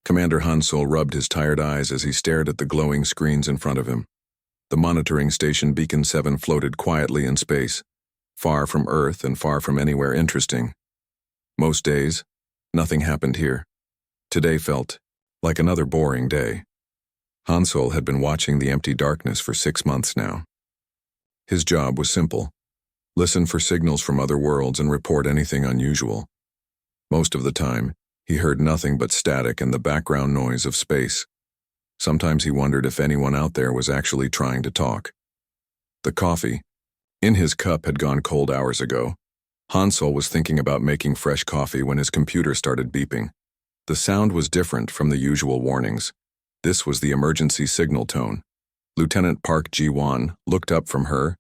Commander Hansol rubbed his tired eyes as he stared at the glowing screens in front of him. The monitoring station Beacon 7 floated quietly in space, far from Earth and far from anywhere interesting. Most days, nothing happened here. Today felt like another boring day. Hansol had been watching the empty darkness for 6 months now. His job was simple: listen for signals from other worlds and report anything unusual. Most of the time, he heard nothing but static and the background noise of space. Sometimes he wondered if anyone out there was actually trying to talk. The coffee in his cup had gone cold hours ago. Hansol was thinking about making fresh coffee when his computer started beeping. The sound was different from the usual warnings. This was the emergency signal tone. Lieutenant Park Ji-won looked up from her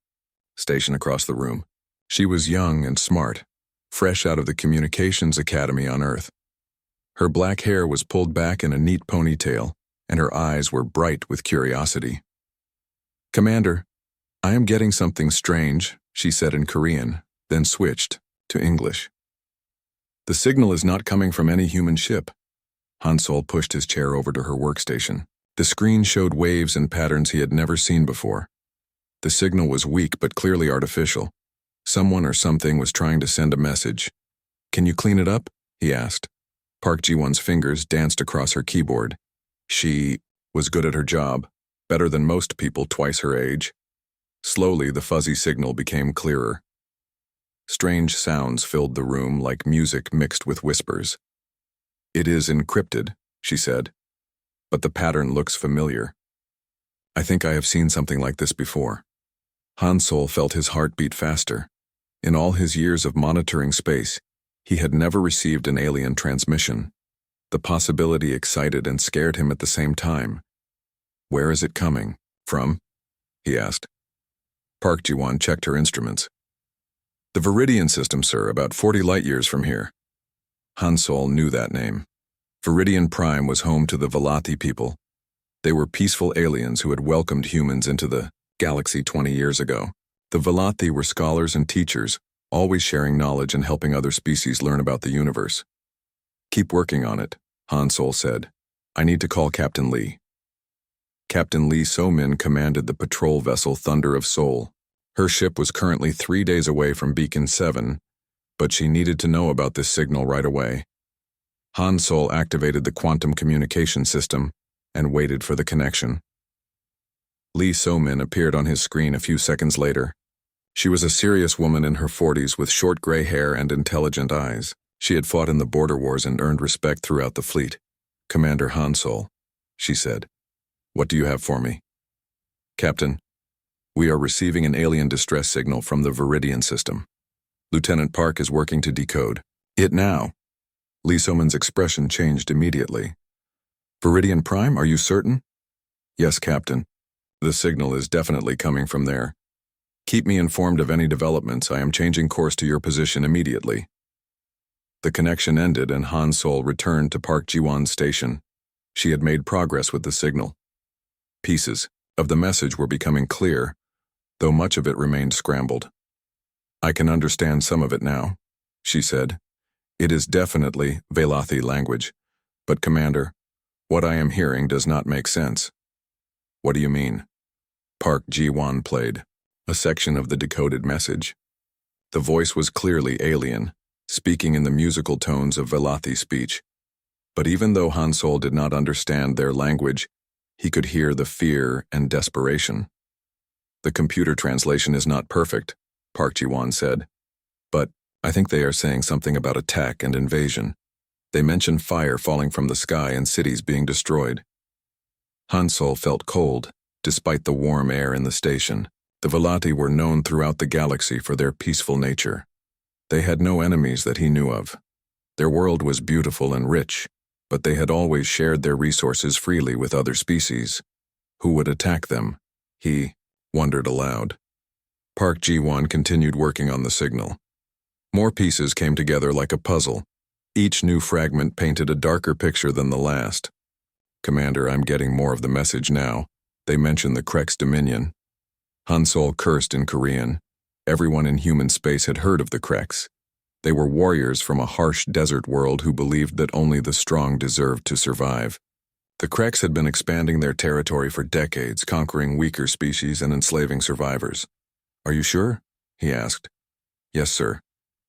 station across the room. She was young and smart, fresh out of the Communications Academy on Earth. Her black hair was pulled back in a neat ponytail, and her eyes were bright with curiosity. "Commander, I am getting something strange," she said in Korean, then switched to English. "The signal is not coming from any human ship." Hansol pushed his chair over to her workstation. The screen showed waves and patterns he had never seen before. The signal was weak but clearly artificial. Someone or something was trying to send a message. "Can you clean it up?" he asked. Park Ji-won's fingers danced across her keyboard. She was good at her job, better than most people twice her age. Slowly, the fuzzy signal became clearer. Strange sounds filled the room like music mixed with whispers. "It is encrypted," she said, "but the pattern looks familiar. I think I have seen something like this before." Hansol felt his heart beat faster. In all his years of monitoring space, he had never received an alien transmission. The possibility excited and scared him at the same time. "Where is it coming from?" he asked. Park Ji-won checked her instruments. "The Viridian system, sir, about 40 light-years from here." Hansol knew that name. Viridian Prime was home to the Velothi people. They were peaceful aliens who had welcomed humans into the galaxy 20 years ago. The Velothi were scholars and teachers, always sharing knowledge and helping other species learn about the universe. "Keep working on it," Hansol said. "I need to call Captain Lee." Captain Lee So-min commanded the patrol vessel Thunder of Seoul. Her ship was currently 3 days away from Beacon 7, but she needed to know about this signal right away. Hansol activated the quantum communication system and waited for the connection. Lee So-min appeared on his screen a few seconds later. She was a serious woman in her 40s with short gray hair and intelligent eyes. She had fought in the border wars and earned respect throughout the fleet. "Commander Hansol," she said. "What do you have for me?" "Captain, we are receiving an alien distress signal from the Viridian system. Lieutenant Park is working to decode it now." Lee So-min's expression changed immediately. "Viridian Prime, are you certain?" "Yes, Captain. The signal is definitely coming from there. Keep me informed of any developments. I am changing course to your position immediately." The connection ended and Hansol returned to Park Ji-won's station. She had made progress with the signal. Pieces of the message were becoming clear, though much of it remained scrambled. "I can understand some of it now," she said. "It is definitely Velothi language, but Commander, what I am hearing does not make sense." "What do you mean?" Park Ji-won played a section of the decoded message. The voice was clearly alien, speaking in the musical tones of Velothi speech. But even though Hansol did not understand their language, he could hear the fear and desperation. "The computer translation is not perfect," Park Ji-won said, "but I think they are saying something about attack and invasion. They mention fire falling from the sky and cities being destroyed." Hansol felt cold, despite the warm air in the station. The Velothi were known throughout the galaxy for their peaceful nature. They had no enemies that he knew of. Their world was beautiful and rich, but they had always shared their resources freely with other species. Who would attack them? He wondered aloud. Park Ji-won continued working on the signal. More pieces came together like a puzzle. Each new fragment painted a darker picture than the last. "Commander, I'm getting more of the message now. They mention the Krex Dominion." Hansol cursed in Korean. Everyone in human space had heard of the Krex. They were warriors from a harsh desert world who believed that only the strong deserved to survive. The Kreks had been expanding their territory for decades, conquering weaker species and enslaving survivors. "Are you sure?" he asked. "Yes, sir.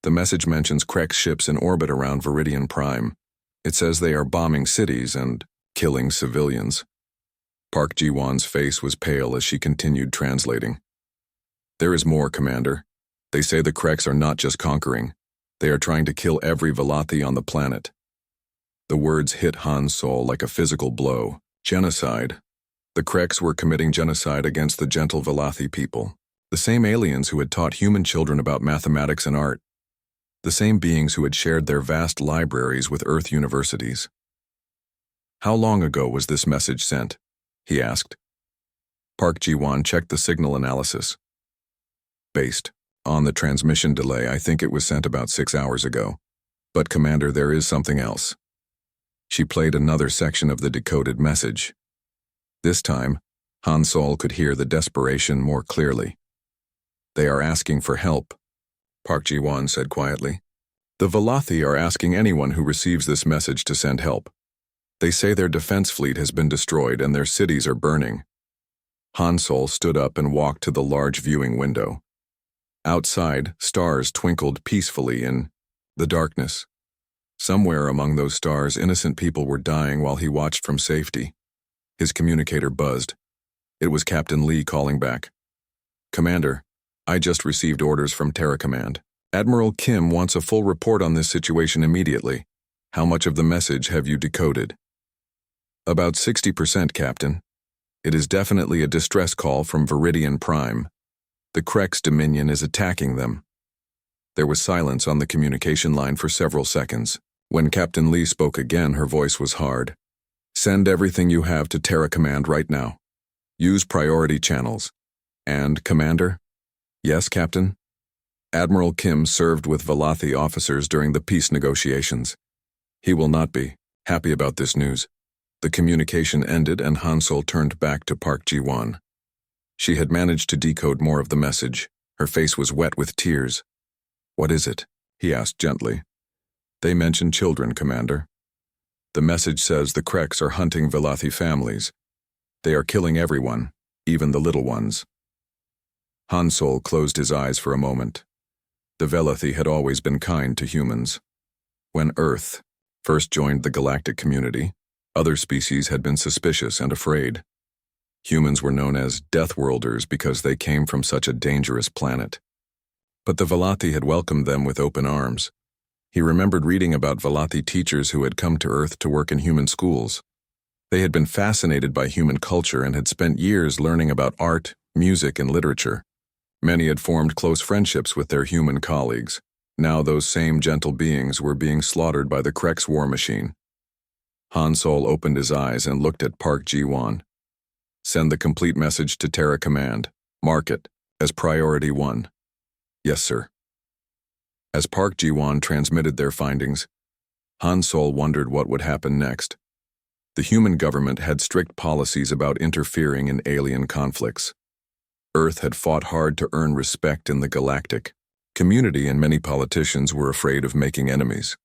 The message mentions Krek ships in orbit around Viridian Prime. It says they are bombing cities and killing civilians." Park Ji-won's face was pale as she continued translating. "There is more, Commander. They say the Kreks are not just conquering. They are trying to kill every Velothi on the planet." The words hit Han Sol like a physical blow. Genocide. The Kreks were committing genocide against the gentle Velothi people. The same aliens who had taught human children about mathematics and art. The same beings who had shared their vast libraries with Earth universities. "How long ago was this message sent?" he asked. Park Ji-won checked the signal analysis. "Based on the transmission delay, I think it was sent about 6 hours ago. But Commander, there is something else." She played another section of the decoded message. This time, Han Sol could hear the desperation more clearly. "They are asking for help," Park Ji-won said quietly. "The Velothi are asking anyone who receives this message to send help. They say their defense fleet has been destroyed and their cities are burning." Han Sol stood up and walked to the large viewing window. Outside, stars twinkled peacefully in the darkness. Somewhere among those stars, innocent people were dying while he watched from safety. His communicator buzzed. It was Captain Lee calling back. "Commander, I just received orders from Terra Command. Admiral Kim wants a full report on this situation immediately. How much of the message have you decoded?" "About 60%, Captain. It is definitely a distress call from Viridian Prime. The Krek's Dominion is attacking them." There was silence on the communication line for several seconds. When Captain Lee spoke again, her voice was hard. "Send everything you have to Terra Command right now. Use priority channels. And, Commander?" "Yes, Captain?" "Admiral Kim served with Velothi officers during the peace negotiations. He will not be happy about this news." The communication ended and Han Sol turned back to Park Ji-won. She had managed to decode more of the message. Her face was wet with tears. "What is it?" he asked gently. "They mention children, Commander. The message says the Kreks are hunting Velothi families. They are killing everyone, even the little ones." Han Sol closed his eyes for a moment. The Velothi had always been kind to humans. When Earth first joined the galactic community, other species had been suspicious and afraid. Humans were known as Deathworlders because they came from such a dangerous planet. But the Velothi had welcomed them with open arms. He remembered reading about Velothi teachers who had come to Earth to work in human schools. They had been fascinated by human culture and had spent years learning about art, music, and literature. Many had formed close friendships with their human colleagues. Now those same gentle beings were being slaughtered by the Krek's war machine. Han Sol opened his eyes and looked at Park Ji-won. "Send the complete message to Terra Command. Mark it as Priority 1. "Yes, sir." As Park Ji-won transmitted their findings, Han Sol wondered what would happen next. The human government had strict policies about interfering in alien conflicts. Earth had fought hard to earn respect in the galactic community, and many politicians were afraid of making enemies.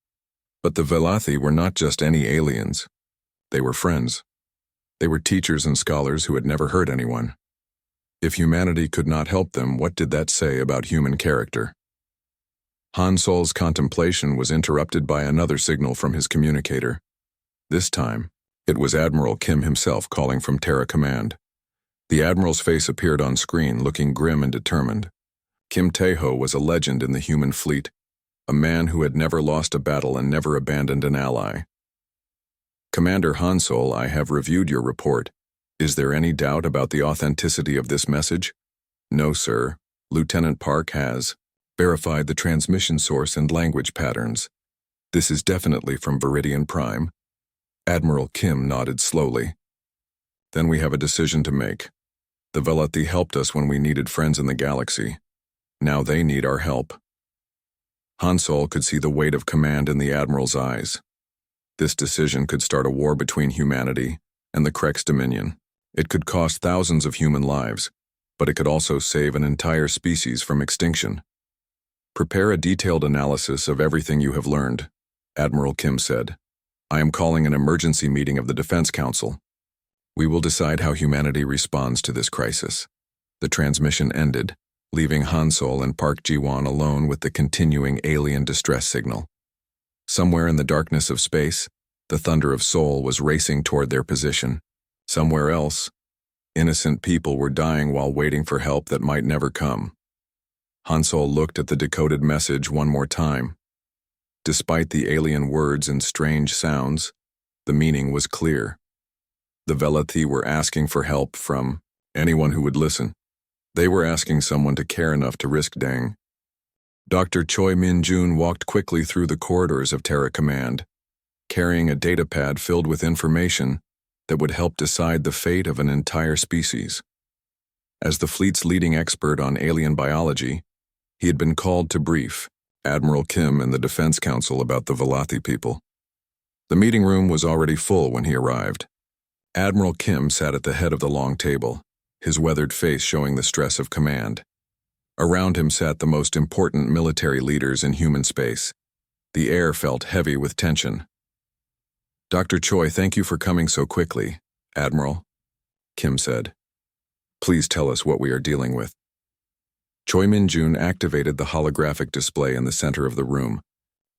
But the Velothi were not just any aliens. They were friends. They were teachers and scholars who had never hurt anyone. If humanity could not help them, what did that say about human character? Han Sol's contemplation was interrupted by another signal from his communicator. This time, it was Admiral Kim himself calling from Terra Command. The Admiral's face appeared on screen, looking grim and determined. Kim Tae-ho was a legend in the human fleet, a man who had never lost a battle and never abandoned an ally. "Commander Han Sol, I have reviewed your report. Is there any doubt about the authenticity of this message?" "No, sir. Lieutenant Park has verified the transmission source and language patterns. This is definitely from Viridian Prime." Admiral Kim nodded slowly. "Then we have a decision to make. The Velothi helped us when we needed friends in the galaxy. Now they need our help." Han Sol could see the weight of command in the Admiral's eyes. This decision could start a war between humanity and the Krek's Dominion. It could cost thousands of human lives, but it could also save an entire species from extinction. Prepare a detailed analysis of everything you have learned, Admiral Kim said. I am calling an emergency meeting of the Defense Council. We will decide how humanity responds to this crisis. The transmission ended, leaving Han Sol and Park Ji-won alone with the continuing alien distress signal. Somewhere in the darkness of space, the thunder of Seoul was racing toward their position. Somewhere else, innocent people were dying while waiting for help that might never come. Han Sol looked at the decoded message one more time. Despite the alien words and strange sounds, the meaning was clear. The Velathi were asking for help from anyone who would listen. They were asking someone to care enough to risk dying. Dr. Choi Min-jun walked quickly through the corridors of Terra Command, carrying a datapad filled with information that would help decide the fate of an entire species. As the fleet's leading expert on alien biology, he had been called to brief Admiral Kim and the Defense Council about the Velathi people. The meeting room was already full when he arrived. Admiral Kim sat at the head of the long table, his weathered face showing the stress of command. Around him sat the most important military leaders in human space. The air felt heavy with tension. Dr. Choi, thank you for coming so quickly, Admiral, Kim said. Please tell us what we are dealing with. Choi Min-jun activated the holographic display in the center of the room.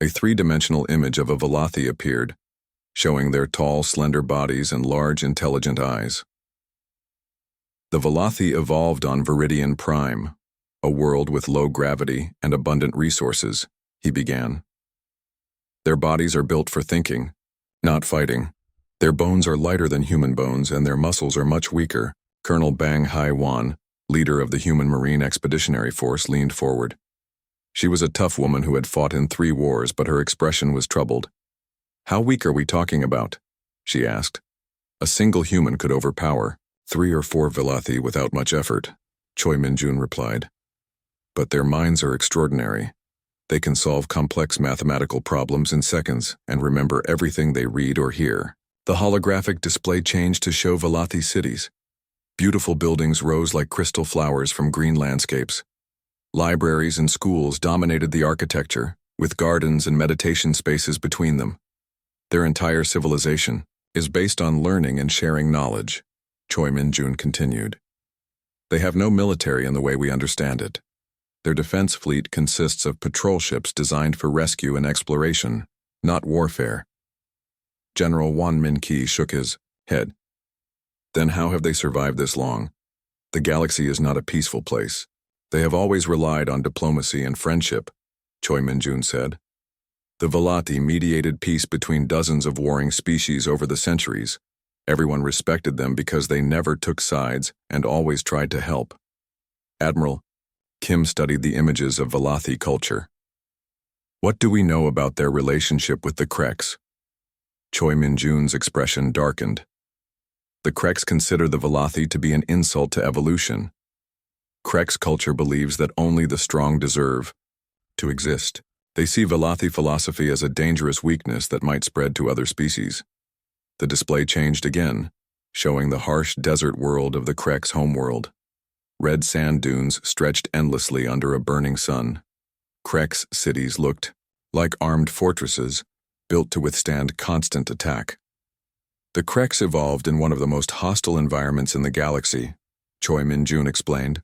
A three-dimensional image of a Velathi appeared, showing their tall, slender bodies and large, intelligent eyes. The Velathi evolved on Viridian Prime, a world with low gravity and abundant resources, he began. Their bodies are built for thinking, not fighting. Their bones are lighter than human bones and their muscles are much weaker. Colonel Bang Hai-wan, leader of the Human Marine Expeditionary Force, leaned forward. She was a tough woman who had fought in 3 wars, but her expression was troubled. How weak are we talking about? She asked. A single human could overpower 3 or 4 Velathi without much effort, Choi Min-jun replied. But their minds are extraordinary. They can solve complex mathematical problems in seconds and remember everything they read or hear. The holographic display changed to show Velathi cities. Beautiful buildings rose like crystal flowers from green landscapes. Libraries and schools dominated the architecture, with gardens and meditation spaces between them. Their entire civilization is based on learning and sharing knowledge, Choi Min-jun continued. They have no military in the way we understand it. Their defense fleet consists of patrol ships designed for rescue and exploration, not warfare. General Wan Min-ki shook his head. Then how have they survived this long? The galaxy is not a peaceful place. They have always relied on diplomacy and friendship, Choi Min-jun said. The Velathi mediated peace between dozens of warring species over the centuries. Everyone respected them because they never took sides and always tried to help. Admiral, Kim studied the images of Velathi culture. What do we know about their relationship with the Kreks? Choi Min-jun's expression darkened. The Kreks consider the Velathi to be an insult to evolution. Kreks culture believes that only the strong deserve to exist. They see Velathi philosophy as a dangerous weakness that might spread to other species. The display changed again, showing the harsh desert world of the Kreks' homeworld. Red sand dunes stretched endlessly under a burning sun. Kreks' cities looked like armed fortresses, built to withstand constant attack. The Kreks evolved in one of the most hostile environments in the galaxy, Choi Min-jun explained.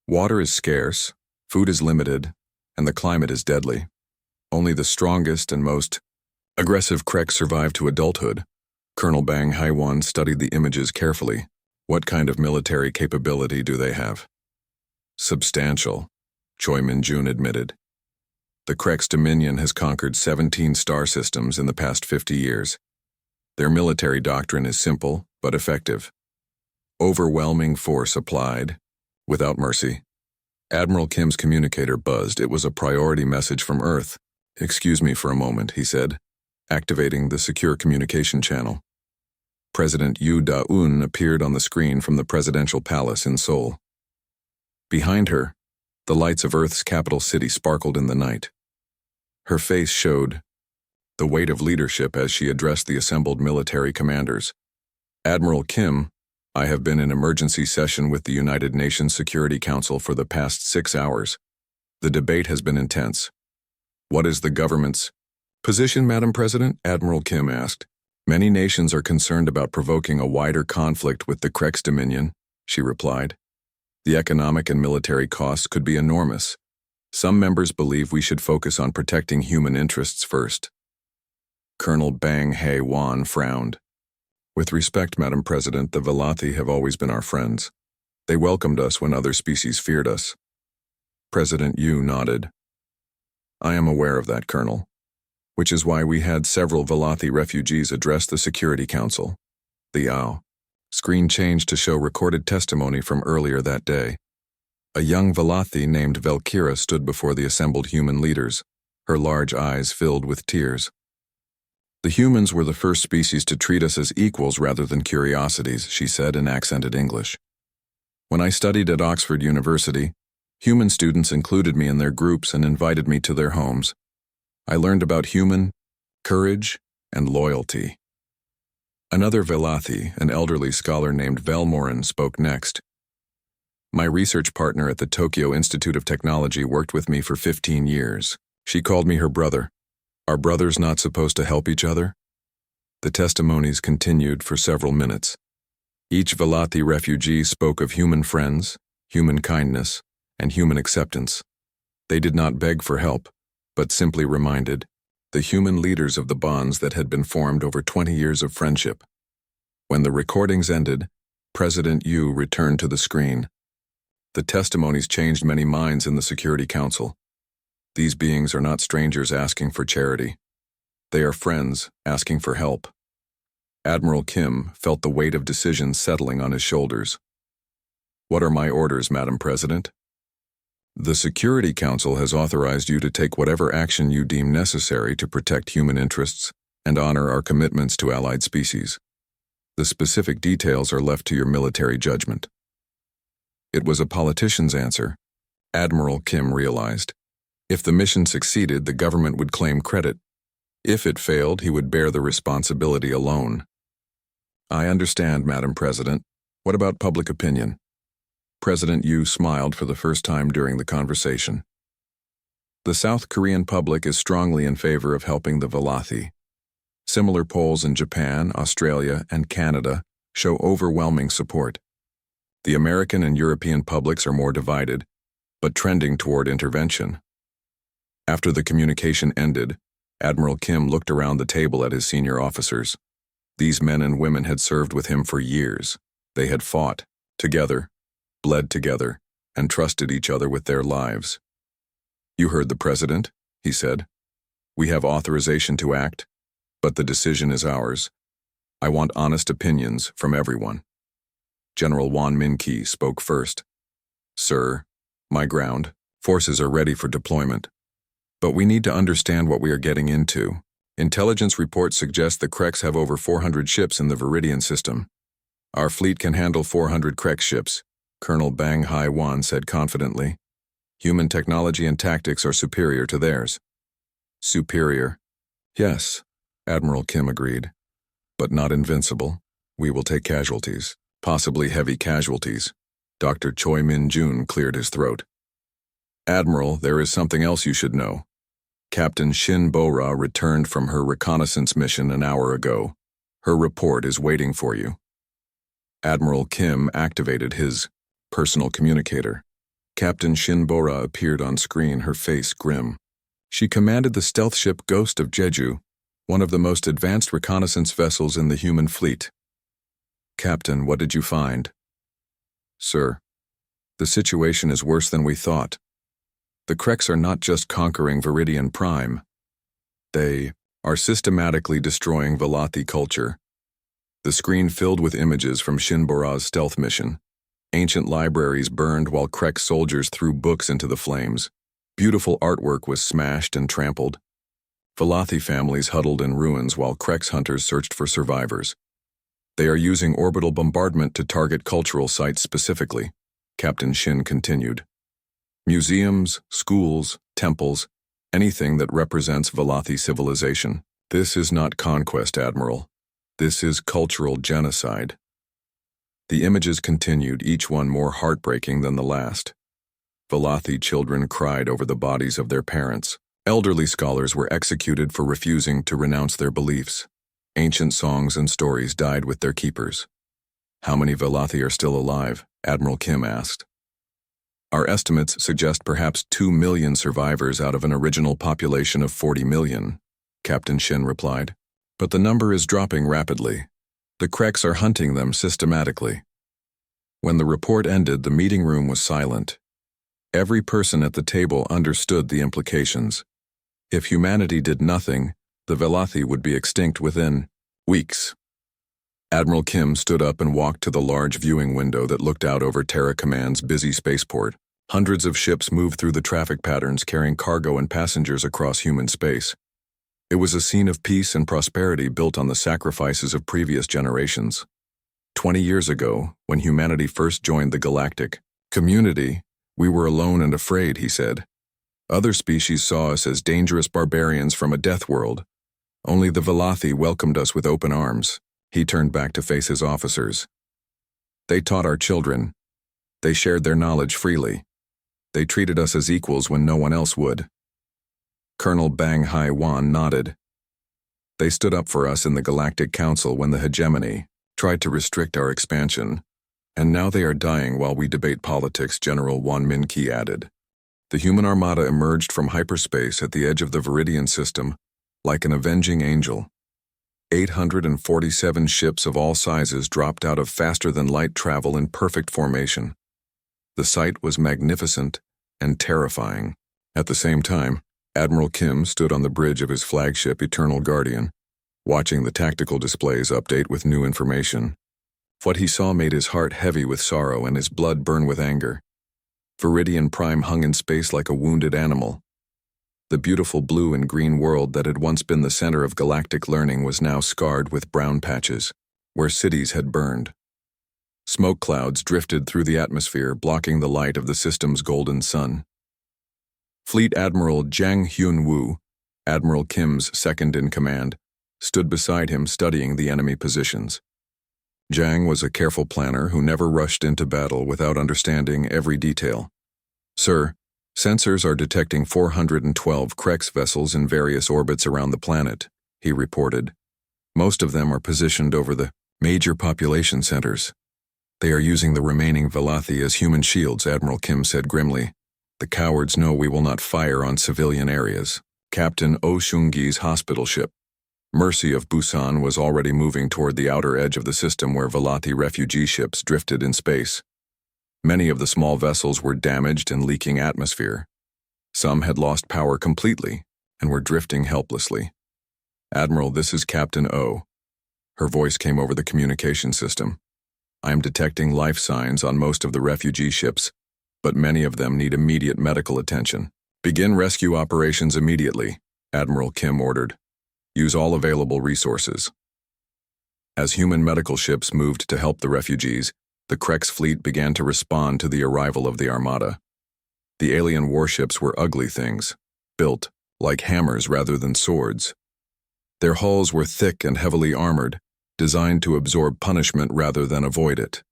Water is scarce, food is limited, and the climate is deadly. Only the strongest and most aggressive Kreks survive to adulthood. Colonel Bang Hai-wan studied the images carefully. What kind of military capability do they have? Substantial, Choi Min-jun admitted. The Kreks Dominion has conquered 17 star systems in the past 50 years. Their military doctrine is simple but effective. Overwhelming force applied, without mercy. Admiral Kim's communicator buzzed. It was a priority message from Earth. Excuse me for a moment, he said, activating the secure communication channel. President Yu Da-un appeared on the screen from the presidential palace in Seoul. Behind her, the lights of Earth's capital city sparkled in the night. Her face showed the weight of leadership as she addressed the assembled military commanders. Admiral Kim, I have been in emergency session with the United Nations Security Council for the past 6 hours. The debate has been intense. What is the government's position, Madam President? Admiral Kim asked. Many nations are concerned about provoking a wider conflict with the Krex Dominion, she replied. The economic and military costs could be enormous. Some members believe we should focus on protecting human interests first. Colonel Bang Hae-wan frowned. With respect, Madam President, the Velothi have always been our friends. They welcomed us when other species feared us. President Yu nodded. I am aware of that, Colonel. Which is why we had several Velothi refugees address the Security Council. The screen changed to show recorded testimony from earlier that day. A young Velothi named Valkyra stood before the assembled human leaders, her large eyes filled with tears. The humans were the first species to treat us as equals rather than curiosities, she said in accented English. When I studied at Oxford University, human students included me in their groups and invited me to their homes. I learned about human courage and loyalty. Another Velothi, an elderly scholar named Velmorin, spoke next. My research partner at the Tokyo Institute of Technology worked with me for 15 years. She called me her brother. Are brothers not supposed to help each other? The testimonies continued for several minutes. Each Velothi refugee spoke of human friends, human kindness, and human acceptance. They did not beg for help, but simply reminded the human leaders of the bonds that had been formed over 20 years of friendship. When the recordings ended, President Yu returned to the screen. The testimonies changed many minds in the Security Council. These beings are not strangers asking for charity. They are friends asking for help. Admiral Kim felt the weight of decisions settling on his shoulders. What are my orders, Madam President? The Security Council has authorized you to take whatever action you deem necessary to protect human interests and honor our commitments to allied species. The specific details are left to your military judgment. It was a politician's answer, Admiral Kim realized. If the mission succeeded, the government would claim credit. If it failed, he would bear the responsibility alone. I understand, Madam President. What about public opinion? President Yu smiled for the first time during the conversation. The South Korean public is strongly in favor of helping the Velothi. Similar polls in Japan, Australia, and Canada show overwhelming support. The American and European publics are more divided, but trending toward intervention. After the communication ended, Admiral Kim looked around the table at his senior officers. These men and women had served with him for years. They had fought together, bled together, and trusted each other with their lives. You heard the President, he said. We have authorization to act, but the decision is ours. I want honest opinions from everyone. General Won Min-ki spoke first. Sir, my ground forces are ready for deployment. But we need to understand what we are getting into. Intelligence reports suggest the Krex have over 400 ships in the Viridian system. Our fleet can handle 400 Krex ships, Colonel Bang Hae-wan said confidently. Human technology and tactics are superior to theirs. Superior? Yes, Admiral Kim agreed. But not invincible. We will take casualties, possibly heavy casualties. Dr. Choi Min-jun cleared his throat. Admiral, there is something else you should know. Captain Shin Bo-ra returned from her reconnaissance mission an hour ago. Her report is waiting for you. Admiral Kim activated his personal communicator. Captain Shin Bo-ra appeared on screen, her face grim. She commanded the stealth ship Ghost of Jeju, one of the most advanced reconnaissance vessels in the human fleet. Captain, what did you find? Sir, the situation is worse than we thought. The Krex are not just conquering Viridian Prime. They are systematically destroying Velothi culture. The screen filled with images from Shin Bo-ra's stealth mission. Ancient libraries burned while Krex soldiers threw books into the flames. Beautiful artwork was smashed and trampled. Velothi families huddled in ruins while Krex hunters searched for survivors. They are using orbital bombardment to target cultural sites specifically, Captain Shin continued. Museums, schools, temples, anything that represents Velothi civilization. This is not conquest, Admiral. This is cultural genocide. The images continued, each one more heartbreaking than the last. Velothi children cried over the bodies of their parents. Elderly scholars were executed for refusing to renounce their beliefs. Ancient songs and stories died with their keepers. How many Velothi are still alive? Admiral Kim asked. Our estimates suggest perhaps 2 million survivors out of an original population of 40 million, Captain Shin replied. But the number is dropping rapidly. The Kreks are hunting them systematically. When the report ended, the meeting room was silent. Every person at the table understood the implications. If humanity did nothing, the Velothi would be extinct within weeks. Admiral Kim stood up and walked to the large viewing window that looked out over Terra Command's busy spaceport. Hundreds of ships moved through the traffic patterns carrying cargo and passengers across human space. It was a scene of peace and prosperity built on the sacrifices of previous generations. 20 years ago, when humanity first joined the galactic community, we were alone and afraid, he said. Other species saw us as dangerous barbarians from a death world. Only the Velothi welcomed us with open arms. He turned back to face his officers. They taught our children. They shared their knowledge freely. They treated us as equals when no one else would. Colonel Bang Hai-wan nodded. They stood up for us in the Galactic Council when the hegemony tried to restrict our expansion, and now they are dying while we debate politics, General Wan Min-ki added. The human armada emerged from hyperspace at the edge of the Viridian system like an avenging angel. 847 ships of all sizes dropped out of faster-than-light travel in perfect formation. The sight was magnificent and terrifying. At the same time, Admiral Kim stood on the bridge of his flagship Eternal Guardian, watching the tactical displays update with new information. What he saw made his heart heavy with sorrow and his blood burn with anger. Viridian Prime hung in space like a wounded animal. The beautiful blue and green world that had once been the center of galactic learning was now scarred with brown patches, where cities had burned. Smoke clouds drifted through the atmosphere, blocking the light of the system's golden sun. Fleet Admiral Jang Hyun-woo, Admiral Kim's second-in-command, stood beside him studying the enemy positions. Jang was a careful planner who never rushed into battle without understanding every detail. Sir, sensors are detecting 412 Krex vessels in various orbits around the planet, he reported. Most of them are positioned over the major population centers. They are using the remaining Velothi as human shields, Admiral Kim said grimly. The cowards know we will not fire on civilian areas. Captain Oh Seung-gi's hospital ship, Mercy of Busan, was already moving toward the outer edge of the system where Velothi refugee ships drifted in space. Many of the small vessels were damaged and leaking atmosphere. Some had lost power completely and were drifting helplessly. Admiral, this is Captain O. Her voice came over the communication system. I am detecting life signs on most of the refugee ships, but many of them need immediate medical attention. Begin rescue operations immediately, Admiral Kim ordered. Use all available resources. As human medical ships moved to help the refugees, the Krex fleet began to respond to the arrival of the Armada. The alien warships were ugly things, built like hammers rather than swords. Their hulls were thick and heavily armored, designed to absorb punishment rather than avoid it.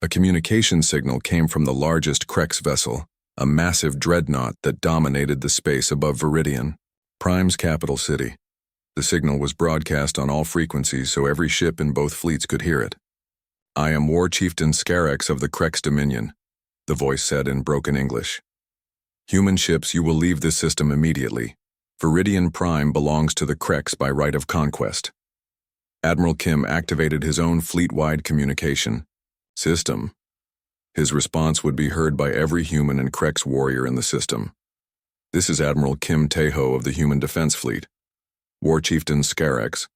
A communication signal came from the largest Krex vessel, a massive dreadnought that dominated the space above Viridian, Prime's capital city. The signal was broadcast on all frequencies so every ship in both fleets could hear it. I am War Chieftain Scarex of the Krex Dominion, the voice said in broken English. Human ships, you will leave this system immediately. Viridian Prime belongs to the Krex by right of conquest. Admiral Kim activated his own fleet-wide communication system. His response would be heard by every human and Krex warrior in the system. This is Admiral Kim Tae-ho of the Human Defense Fleet. War Chieftain Scarex,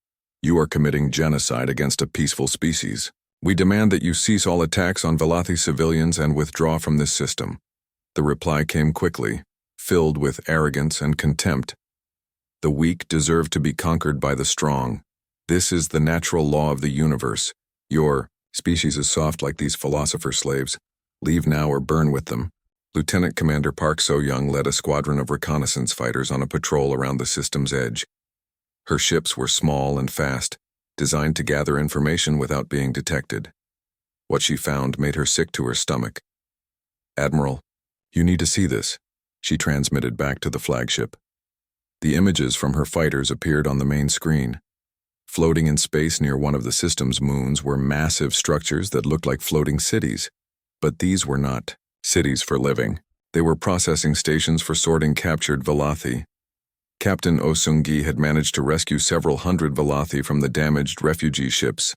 you are committing genocide against a peaceful species. We demand that you cease all attacks on Velothi civilians and withdraw from this system. The reply came quickly, filled with arrogance and contempt. The weak deserve to be conquered by the strong. This is the natural law of the universe. Your species is soft like these philosopher slaves. Leave now or burn with them. Lieutenant Commander Park So-young led a squadron of reconnaissance fighters on a patrol around the system's edge. Her ships were small and fast, designed to gather information without being detected. What she found made her sick to her stomach. Admiral, You need to see this, she transmitted back to the flagship. The images from her fighters appeared on the main screen. Floating in space near one of the system's moons were massive structures that looked like floating cities. But these were not cities for living. They were processing stations for sorting captured Velothi. Captain Osungi had managed to rescue several hundred Velothi from the damaged refugee ships.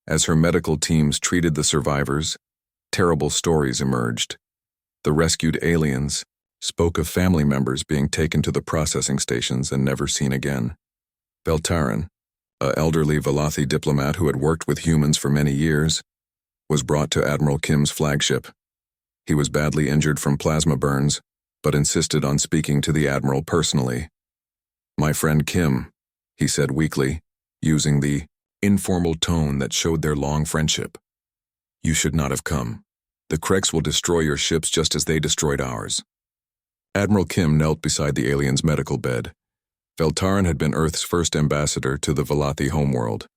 As her medical teams treated the survivors, terrible stories emerged. The rescued aliens spoke of family members being taken to the processing stations and never seen again. Beltaran, an elderly Velothi diplomat who had worked with humans for many years, was brought to Admiral Kim's flagship. He was badly injured from plasma burns, but insisted on speaking to the Admiral personally. "My friend Kim," he said weakly, using the informal tone that showed their long friendship. "You should not have come. The Kreks will destroy your ships just as they destroyed ours." Admiral Kim knelt beside the alien's medical bed. Veltaran had been Earth's first ambassador to the Velothi homeworld.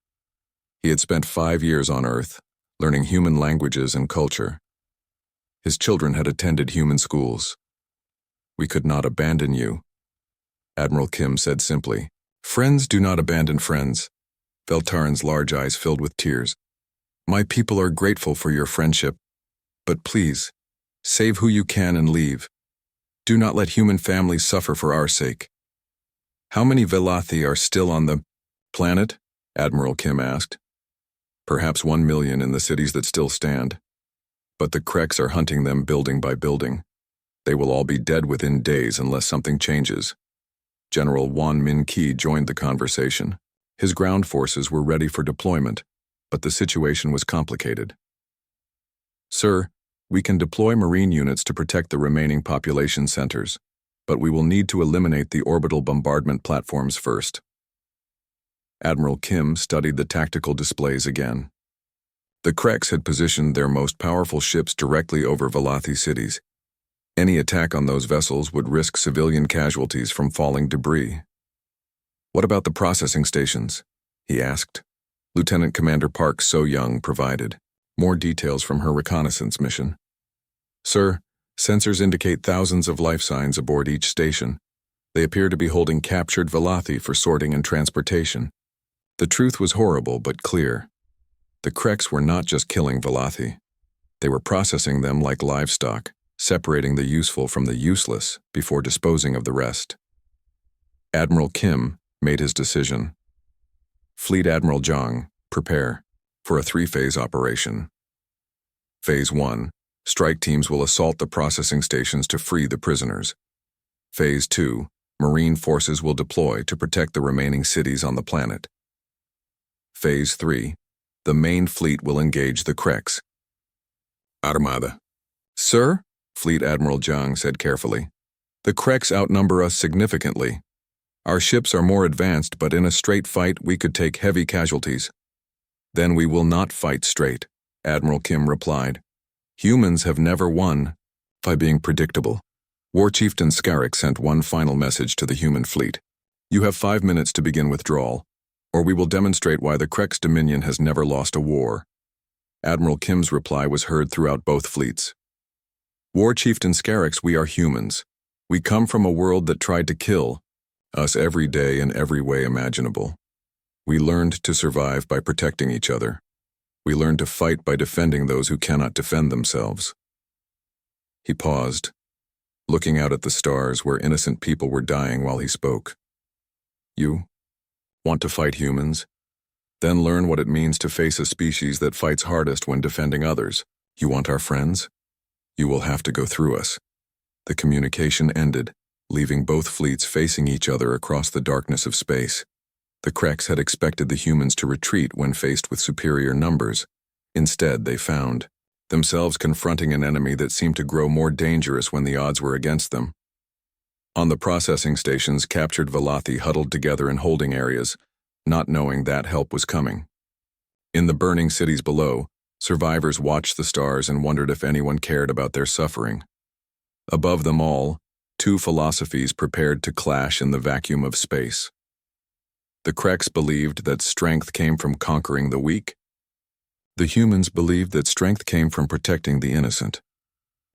He had spent 5 years on Earth, learning human languages and culture. His children had attended human schools. "We could not abandon you," Admiral Kim said simply. "Friends do not abandon friends." Veltaran's large eyes filled with tears. "My people are grateful for your friendship, but please, save who you can and leave. Do not let human families suffer for our sake." "How many Velothi are still on the planet?" Admiral Kim asked. "Perhaps 1 million in the cities that still stand. But the Kreks are hunting them building by building. They will all be dead within days unless something changes." General Wan Min-ki joined the conversation. His ground forces were ready for deployment, but the situation was complicated. "Sir, we can deploy Marine units to protect the remaining population centers, but we will need to eliminate the orbital bombardment platforms first." Admiral Kim studied the tactical displays again. The Kreks had positioned their most powerful ships directly over Velothi cities. Any attack on those vessels would risk civilian casualties from falling debris. "What about the processing stations?" he asked. Lieutenant Commander Park So-young provided more details from her reconnaissance mission. "Sir, sensors indicate thousands of life signs aboard each station. They appear to be holding captured Velothi for sorting and transportation." The truth was horrible but clear. The Kreks were not just killing Velothi. They were processing them like livestock, separating the useful from the useless before disposing of the rest. Admiral Kim made his decision. "Fleet Admiral Zhang, prepare for a 3-phase operation. Phase 1, strike teams will assault the processing stations to free the prisoners. Phase 2, Marine forces will deploy to protect the remaining cities on the planet. Phase 3, the main fleet will engage the Kreks." "Armada." "Sir," Fleet Admiral Zhang said carefully, "the Kreks outnumber us significantly. Our ships are more advanced, but in a straight fight we could take heavy casualties." "Then we will not fight straight," Admiral Kim replied. "Humans have never won by being predictable." War Chieftain Scarrick sent one final message to the human fleet. "You have 5 minutes to begin withdrawal, or we will demonstrate why the Kreks Dominion has never lost a war." Admiral Kim's reply was heard throughout both fleets. "War Chieftain Scarrick's, we are humans. We come from a world that tried to kill us every day in every way imaginable. We learned to survive by protecting each other. We learned to fight by defending those who cannot defend themselves." He paused, looking out at the stars where innocent people were dying while he spoke. "You want to fight humans? Then learn what it means to face a species that fights hardest when defending others. You want our friends? You will have to go through us." The communication ended, leaving both fleets facing each other across the darkness of space. The Kreks had expected the humans to retreat when faced with superior numbers. Instead, they found themselves confronting an enemy that seemed to grow more dangerous when the odds were against them. On the processing stations, captured Velothi huddled together in holding areas, not knowing that help was coming. In the burning cities below, survivors watched the stars and wondered if anyone cared about their suffering. Above them all, 2 philosophies prepared to clash in the vacuum of space. The Kreks believed that strength came from conquering the weak. The humans believed that strength came from protecting the innocent.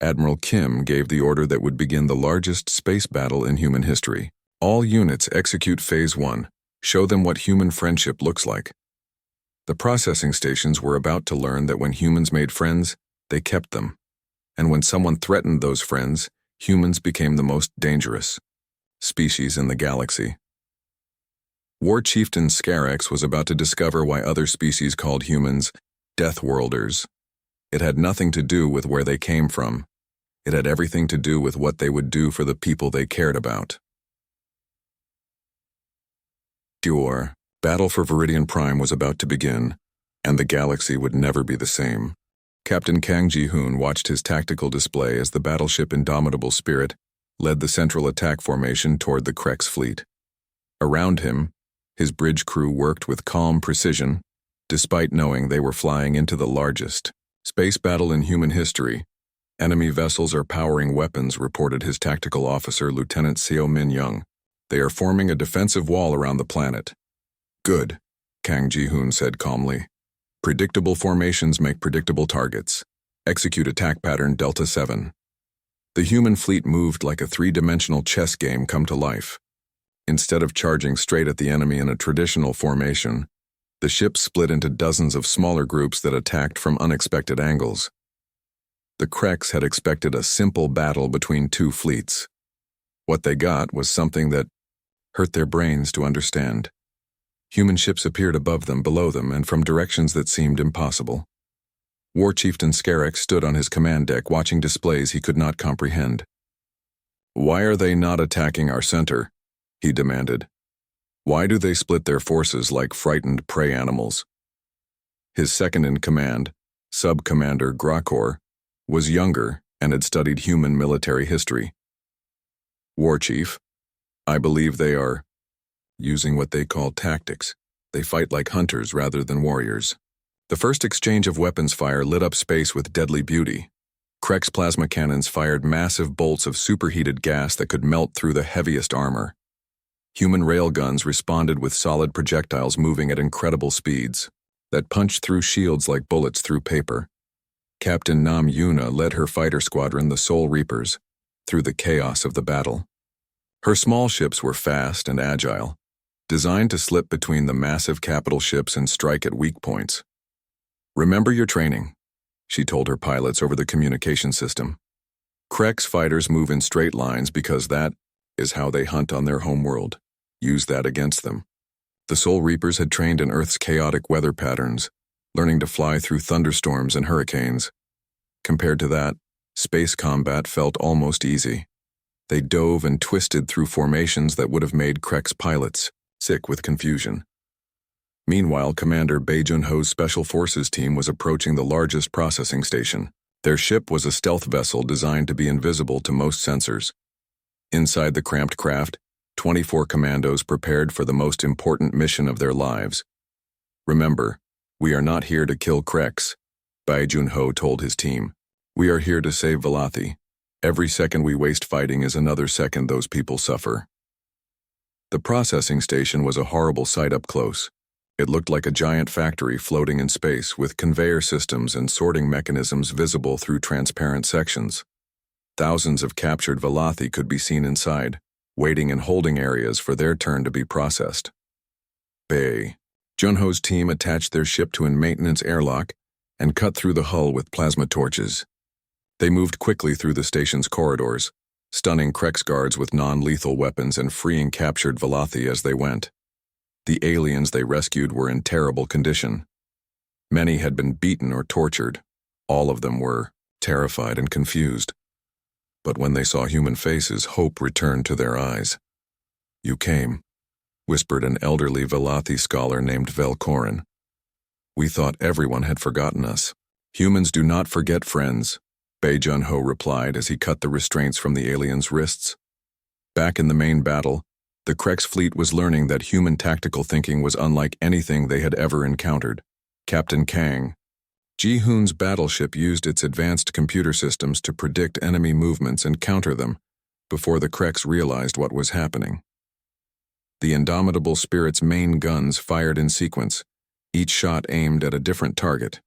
Admiral Kim gave the order that would begin the largest space battle in human history. All units execute Phase 1. Show them what human friendship looks like. The processing stations were about to learn that when humans made friends, they kept them. And when someone threatened those friends, humans became the most dangerous species in the galaxy. War Chieftain Scarex was about to discover why other species called humans Deathworlders. It had nothing to do with where they came from. It had everything to do with what they would do for the people they cared about. Battle for Viridian Prime was about to begin, and the galaxy would never be the same. Captain Kang Ji-hoon watched his tactical display as the battleship Indomitable Spirit led the central attack formation toward the Krex fleet. Around him, his bridge crew worked with calm precision, despite knowing they were flying into the largest space battle in human history. Enemy vessels are powering weapons, reported his tactical officer, Lieutenant Seo Min-young. They are forming a defensive wall around the planet. Good, Kang Ji-hoon said calmly. Predictable formations make predictable targets. Execute attack pattern Delta 7. The human fleet moved like a three-dimensional chess game come to life. Instead of charging straight at the enemy in a traditional formation, the ship split into dozens of smaller groups that attacked from unexpected angles. The Krex had expected a simple battle between two fleets. What they got was something that hurt their brains to understand. Human ships appeared above them, below them, and from directions that seemed impossible. War Chieftain Scarex stood on his command deck watching displays he could not comprehend. "Why are they not attacking our center?" he demanded. "Why do they split their forces like frightened prey animals?" His second-in-command, Sub-Commander Grakor, was younger and had studied human military history. "War Chief, I believe they are using what they call tactics. They fight like hunters rather than warriors." The first exchange of weapons fire lit up space with deadly beauty. Krex plasma cannons fired massive bolts of superheated gas that could melt through the heaviest armor. Human railguns responded with solid projectiles moving at incredible speeds that punched through shields like bullets through paper. Captain Nam Yuna led her fighter squadron, the Soul Reapers, through the chaos of the battle. Her small ships were fast and agile, designed to slip between the massive capital ships and strike at weak points. "Remember your training," she told her pilots over the communication system. "Krex fighters move in straight lines because that is how they hunt on their homeworld. Use that against them." The Soul Reapers had trained in Earth's chaotic weather patterns, learning to fly through thunderstorms and hurricanes. Compared to that, space combat felt almost easy. They dove and twisted through formations that would have made Krex pilots sick with confusion. Meanwhile, Commander Bae Jun-ho's Special Forces team was approaching the largest processing station. Their ship was a stealth vessel designed to be invisible to most sensors. Inside the cramped craft, 24 commandos prepared for the most important mission of their lives. "Remember, we are not here to kill Krex," Bae Jun-ho told his team. "We are here to save Valathi. Every second we waste fighting is another second those people suffer." The processing station was a horrible sight up close. It looked like a giant factory floating in space with conveyor systems and sorting mechanisms visible through transparent sections. Thousands of captured Valathi could be seen inside, waiting in holding areas for their turn to be processed. Bae Jun-ho's team attached their ship to a maintenance airlock and cut through the hull with plasma torches. They moved quickly through the station's corridors, stunning Krex guards with non-lethal weapons and freeing captured Valathi as they went. The aliens they rescued were in terrible condition. Many had been beaten or tortured. All of them were terrified and confused. But when they saw human faces, hope returned to their eyes. "You came," whispered an elderly Valathi scholar named Velkorin. "We thought everyone had forgotten us." "Humans do not forget friends," Bae Jun-ho replied as he cut the restraints from the aliens' wrists. Back in the main battle, the Krex fleet was learning that human tactical thinking was unlike anything they had ever encountered. Captain Kang Ji-hoon's battleship used its advanced computer systems to predict enemy movements and counter them before the Krex realized what was happening. The Indomitable Spirit's main guns fired in sequence, each shot aimed at a different target.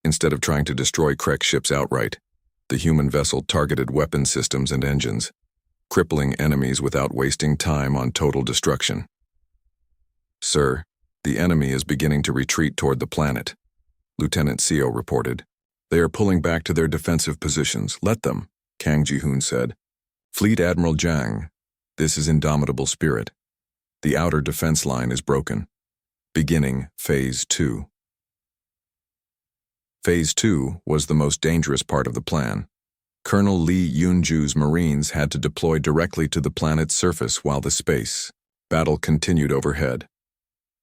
Instead of trying to destroy Krex ships outright, The human vessel targeted weapon systems and engines, crippling enemies without wasting time on total destruction. "Sir, the enemy is beginning to retreat toward the planet," Lieutenant Seo reported. "They are pulling back to their defensive positions. Let them," Kang Ji-hoon said. "Fleet Admiral Jang, this is indomitable spirit. The outer defense line is broken. Beginning Phase 2. Phase 2 was the most dangerous part of the plan. Colonel Lee Yoon-ju's Marines had to deploy directly to the planet's surface while the space battle continued overhead.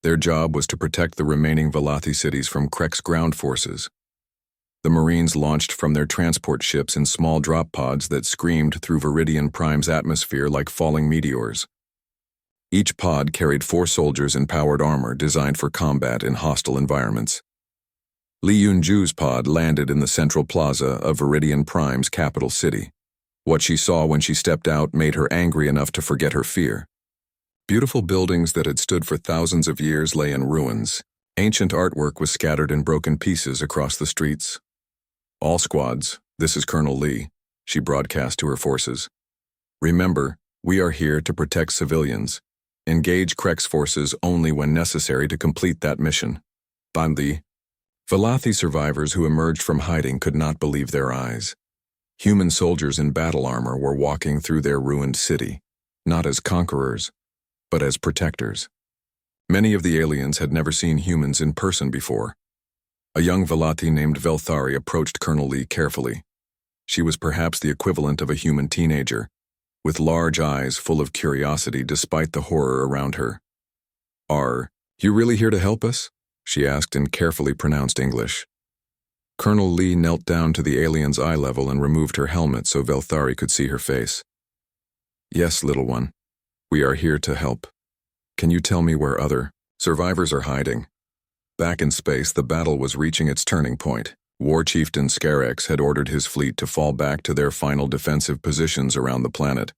Their job was to protect the remaining Valathi cities from Krek's ground forces. The Marines launched from their transport ships in small drop pods that screamed through Viridian Prime's atmosphere like falling meteors. Each pod carried 4 soldiers in powered armor designed for combat in hostile environments. Lee Yoon-ju's pod landed in the central plaza of Viridian Prime's capital city. What she saw when she stepped out made her angry enough to forget her fear. Beautiful buildings that had stood for thousands of years lay in ruins. Ancient artwork was scattered in broken pieces across the streets. "All squads, this is Colonel Lee," she broadcast to her forces. "Remember, we are here to protect civilians. Engage Krek's forces only when necessary to complete that mission." Bandi. Valathi survivors who emerged from hiding could not believe their eyes. Human soldiers in battle armor were walking through their ruined city, not as conquerors, but as protectors. Many of the aliens had never seen humans in person before. A young Valathi named Velthari approached Colonel Lee carefully. She was perhaps the equivalent of a human teenager, with large eyes full of curiosity despite the horror around her. "Are you really here to help us?" she asked in carefully pronounced English. Colonel Lee knelt down to the alien's eye level and removed her helmet so Velthari could see her face. "Yes, little one. We are here to help. Can you tell me where other survivors are hiding?" Back in space, the battle was reaching its turning point. War Chieftain Scarex had ordered his fleet to fall back to their final defensive positions around the planet.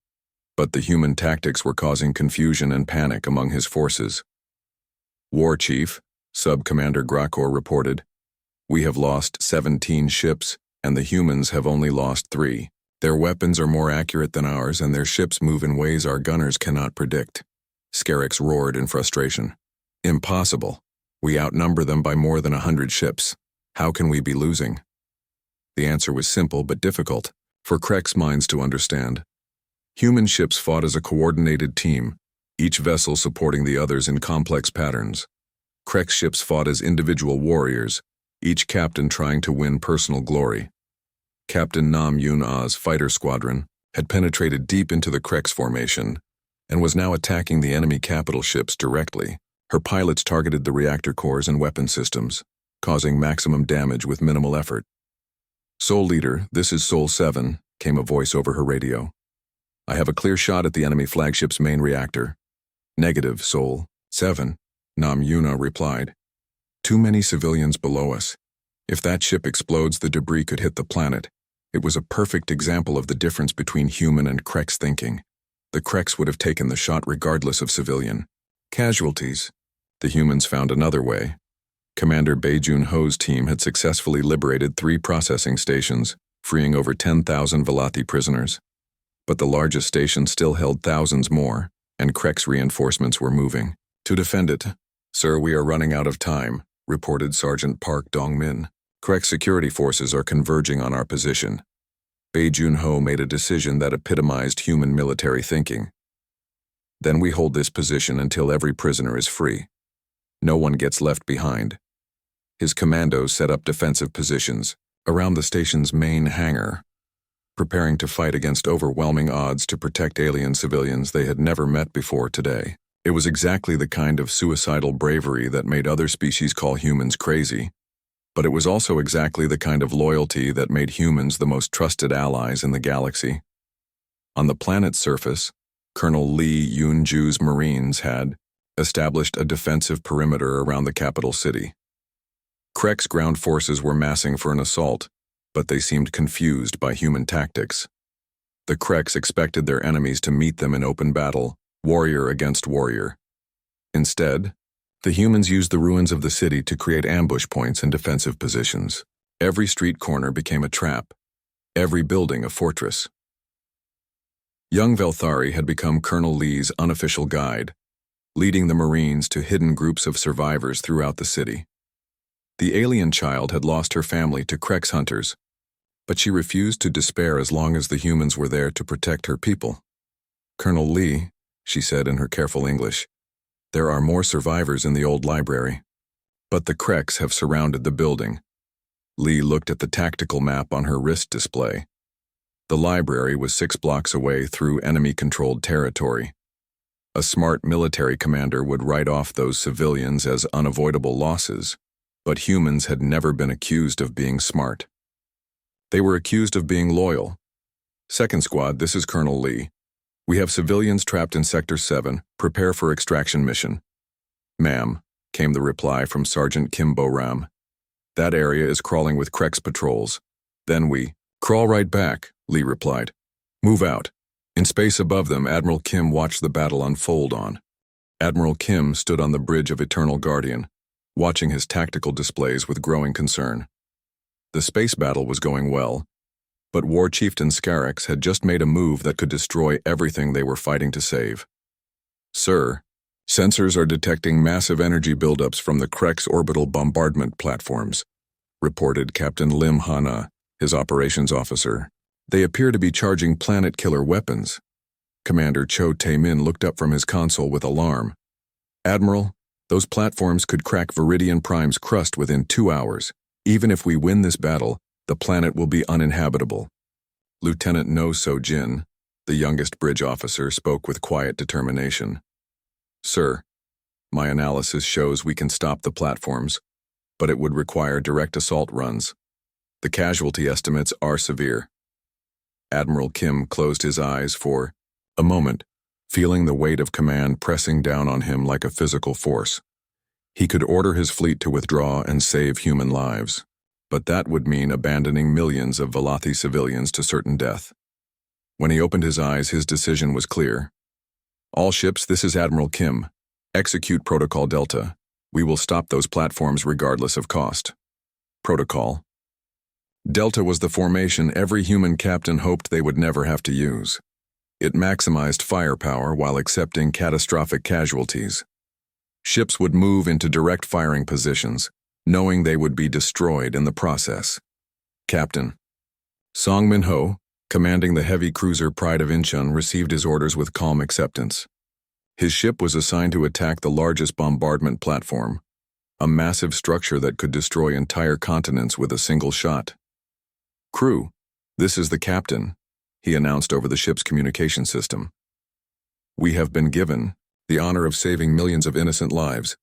But the human tactics were causing confusion and panic among his forces. "War Chief," Sub-Commander Grakor reported, "we have lost 17 ships, and the humans have only lost 3. Their weapons are more accurate than ours, and their ships move in ways our gunners cannot predict." Scarex roared in frustration. "Impossible. We outnumber them by more than 100 ships. How can we be losing?" The answer was simple but difficult for Krek's minds to understand. Human ships fought as a coordinated team, each vessel supporting the others in complex patterns. Krek's ships fought as individual warriors, each captain trying to win personal glory. Captain Nam Yun-ah's fighter squadron had penetrated deep into the Krek's formation and was now attacking the enemy capital ships directly. Her pilots targeted the reactor cores and weapon systems, causing maximum damage with minimal effort. "Sol Leader, this is Sol 7, came a voice over her radio. "I have a clear shot at the enemy flagship's main reactor." "Negative, Sol 7, Nam Yuna replied. "Too many civilians below us. If that ship explodes, the debris could hit the planet." It was a perfect example of the difference between human and Krek's thinking. The Kreks would have taken the shot regardless of civilian casualties. The humans found another way. Commander Bae-jun Ho's team had successfully liberated 3 processing stations, freeing over 10,000 Valathi prisoners. But the largest station still held thousands more, and Krek's reinforcements were moving. "To defend it, sir, we are running out of time," reported Sergeant Park Dong-min. "Krek's security forces are converging on our position." Bae-jun Ho made a decision that epitomized human military thinking. "Then we hold this position until every prisoner is free. No one gets left behind." His commandos set up defensive positions around the station's main hangar, preparing to fight against overwhelming odds to protect alien civilians they had never met before today. It was exactly the kind of suicidal bravery that made other species call humans crazy, but it was also exactly the kind of loyalty that made humans the most trusted allies in the galaxy. On the planet's surface, Colonel Lee Yoon-ju's Marines had established a defensive perimeter around the capital city. Krek's ground forces were massing for an assault, but they seemed confused by human tactics. The Kreks expected their enemies to meet them in open battle, warrior against warrior. Instead, the humans used the ruins of the city to create ambush points and defensive positions. Every street corner became a trap. every building a fortress. Young Velthari had become Colonel Lee's unofficial guide, leading the Marines to hidden groups of survivors throughout the city. The alien child had lost her family to Krex hunters, but she refused to despair as long as the humans were there to protect her people. "Colonel Lee," she said in her careful English, "there are more survivors in the old library, but the Krex have surrounded the building." Lee looked at the tactical map on her wrist display. The library was 6 blocks away through enemy-controlled territory. A smart military commander would write off those civilians as unavoidable losses, but humans had never been accused of being smart. They were accused of being loyal. "Second Squad, this is Colonel Lee. We have civilians trapped in Sector 7. Prepare for extraction mission." "Ma'am," came the reply from Sergeant Kim Bo-ram. "That area is crawling with Krex patrols. Then we crawl right back," Lee replied. "Move out." In space above them, Admiral Kim watched the battle unfold on. Admiral Kim stood on the bridge of Eternal Guardian, watching his tactical displays with growing concern. The space battle was going well, but War Chieftain Skarax had just made a move that could destroy everything they were fighting to save. "Sir, sensors are detecting massive energy buildups from the Krex orbital bombardment platforms," reported Captain Lim Hana, his operations officer. "They appear to be charging planet-killer weapons." Commander Cho Tae-min looked up from his console with alarm. "Admiral, those platforms could crack Viridian Prime's crust within 2 hours. Even if we win this battle, the planet will be uninhabitable." Lieutenant No So-jin, the youngest bridge officer, spoke with quiet determination. "Sir, my analysis shows we can stop the platforms, but it would require direct assault runs. The casualty estimates are severe." Admiral Kim closed his eyes for a moment, feeling the weight of command pressing down on him like a physical force. He could order his fleet to withdraw and save human lives, but that would mean abandoning millions of Velothi civilians to certain death. When he opened his eyes, his decision was clear. "All ships, this is Admiral Kim. Execute Protocol Delta. We will stop those platforms regardless of cost." Protocol Delta was the formation every human captain hoped they would never have to use. It maximized firepower while accepting catastrophic casualties. Ships would move into direct firing positions, knowing they would be destroyed in the process. Captain Song Min-ho, commanding the heavy cruiser Pride of Incheon, received his orders with calm acceptance. His ship was assigned to attack the largest bombardment platform, a massive structure that could destroy entire continents with a single shot. "Crew, this is the captain," he announced over the ship's communication system. "We have been given the honor of saving millions of innocent lives.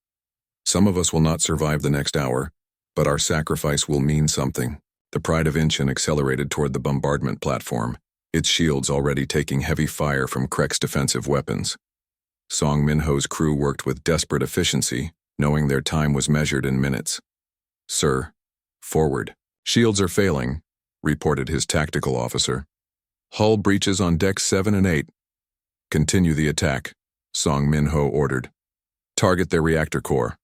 Some of us will not survive the next hour, but our sacrifice will mean something." The Pride of Incheon accelerated toward the bombardment platform, its shields already taking heavy fire from Krex defensive weapons. Song Min-ho's crew worked with desperate efficiency, knowing their time was measured in minutes. "Sir, forward. Shields are failing," reported his tactical officer. "Hull breaches on decks 7 and 8. "Continue the attack," Song Min-ho ordered. "Target their reactor core."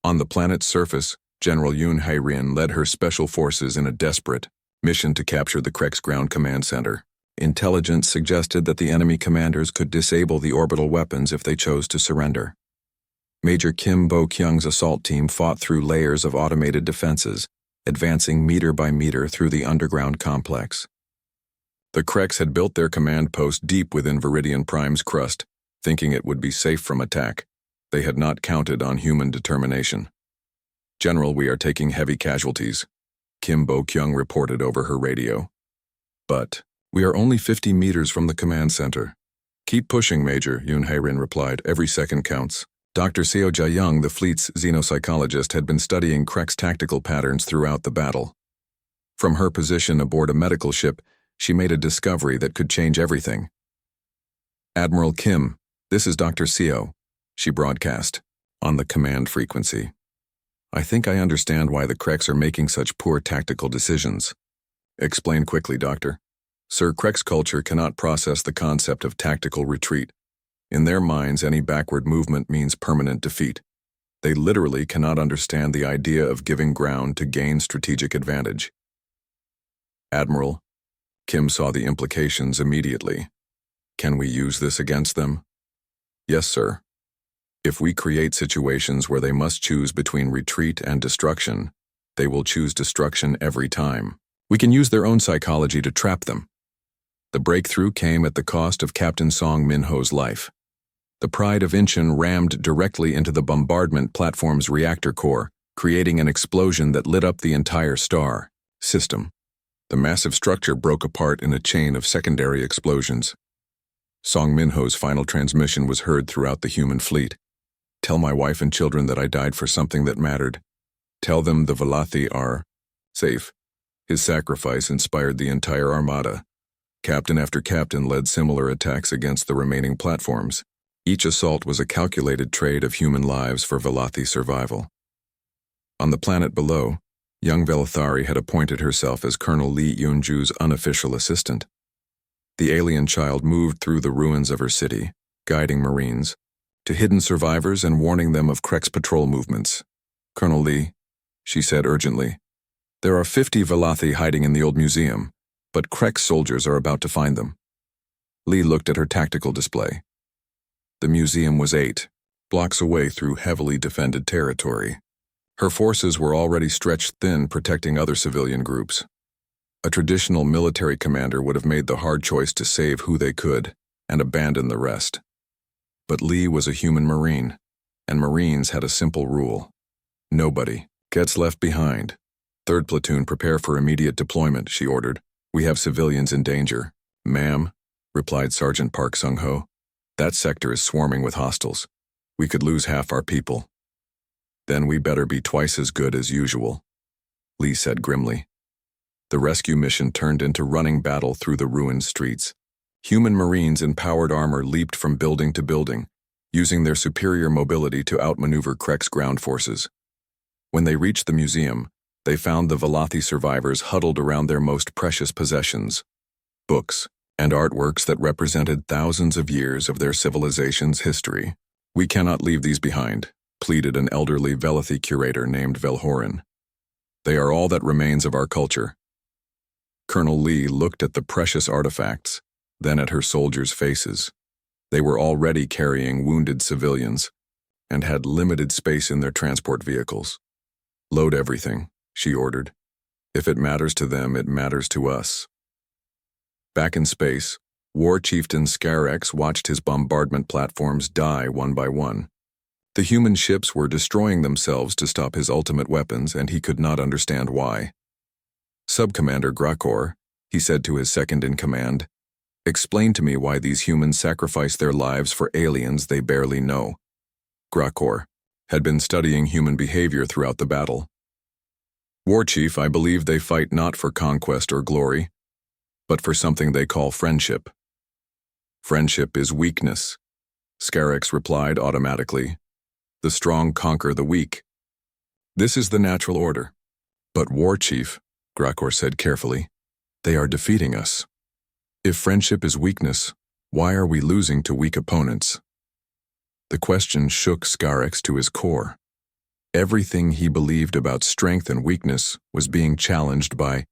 On the planet's surface, General Yoon Hae-rin led her special forces in a desperate mission to capture the Krex Ground Command Center. Intelligence suggested that the enemy commanders could disable the orbital weapons if they chose to surrender. Major Kim Bo-kyung's assault team fought through layers of automated defenses, advancing meter by meter through the underground complex. The Krex had built their command post deep within Viridian Prime's crust, thinking it would be safe from attack. They had not counted on human determination. "General, we are taking heavy casualties," Kim Bo-kyung reported over her radio. "But we are only 50 meters from the command center." "Keep pushing, Major," Yoon Hae-rin replied. "Every second counts." Dr. Seo Ja-young, the fleet's xenopsychologist, had been studying Krex tactical patterns throughout the battle. From her position aboard a medical ship, she made a discovery that could change everything. "Admiral Kim, this is Dr. Seo," she broadcast on the command frequency. "I think I understand why the Krex are making such poor tactical decisions." "Explain quickly, Doctor." "Sir, Krex culture cannot process the concept of tactical retreat. In their minds, any backward movement means permanent defeat. They literally cannot understand the idea of giving ground to gain strategic advantage." "Admiral, Kim saw the implications immediately. Can we use this against them? Yes, sir. If we create situations where they must choose between retreat and destruction, they will choose destruction every time. We can use their own psychology to trap them. The breakthrough came at the cost of Captain Song Min-ho's life. The Pride of Incheon rammed directly into the bombardment platform's reactor core, creating an explosion that lit up the entire star system. The massive structure broke apart in a chain of secondary explosions. Song Min-ho's final transmission was heard throughout the human fleet. Tell my wife and children that I died for something that mattered. Tell them the Velothi are safe. His sacrifice inspired the entire armada. Captain after captain led similar attacks against the remaining platforms. Each assault was a calculated trade of human lives for Velothi survival. On the planet below, young Velothari had appointed herself as Colonel Lee Yunju's unofficial assistant. The alien child moved through the ruins of her city, guiding Marines, to hidden survivors and warning them of Krek's patrol movements. Colonel Lee, she said urgently, there are 50 Velothi hiding in the old museum, but Krek's soldiers are about to find them. Lee looked at her tactical display. The museum was 8 blocks away through heavily defended territory. Her forces were already stretched thin, protecting other civilian groups. A traditional military commander would have made the hard choice to save who they could and abandon the rest. But Lee was a human Marine, and Marines had a simple rule. Nobody gets left behind. 3rd Platoon, prepare for immediate deployment, she ordered. We have civilians in danger. Ma'am, replied Sergeant Park Sung-ho. That sector is swarming with hostiles. We could lose half our people. Then we better be twice as good as usual, Lee said grimly. The rescue mission turned into running battle through the ruined streets. Human Marines in powered armor leaped from building to building, using their superior mobility to outmaneuver Krek's ground forces. When they reached the museum, they found the Velothi survivors huddled around their most precious possessions, books and artworks that represented thousands of years of their civilization's history. We cannot leave these behind, pleaded an elderly Velothi curator named Velhorin. They are all that remains of our culture. Colonel Lee looked at the precious artifacts, then at her soldiers' faces. They were already carrying wounded civilians and had limited space in their transport vehicles. Load everything, she ordered. If it matters to them, it matters to us. Back in space, War Chieftain Scarex watched his bombardment platforms die one by one. The human ships were destroying themselves to stop his ultimate weapons, and he could not understand why. Sub-Commander Grakor, he said to his second-in-command, explain to me why these humans sacrifice their lives for aliens they barely know. Grakor had been studying human behavior throughout the battle. War Chief, I believe they fight not for conquest or glory, but for something they call friendship. Friendship is weakness, Scarex replied automatically. The strong conquer the weak. This is the natural order. But War Chief, Grakor said carefully, they are defeating us. If friendship is weakness, why are we losing to weak opponents? The question shook Scarex to his core. Everything he believed about strength and weakness was being challenged by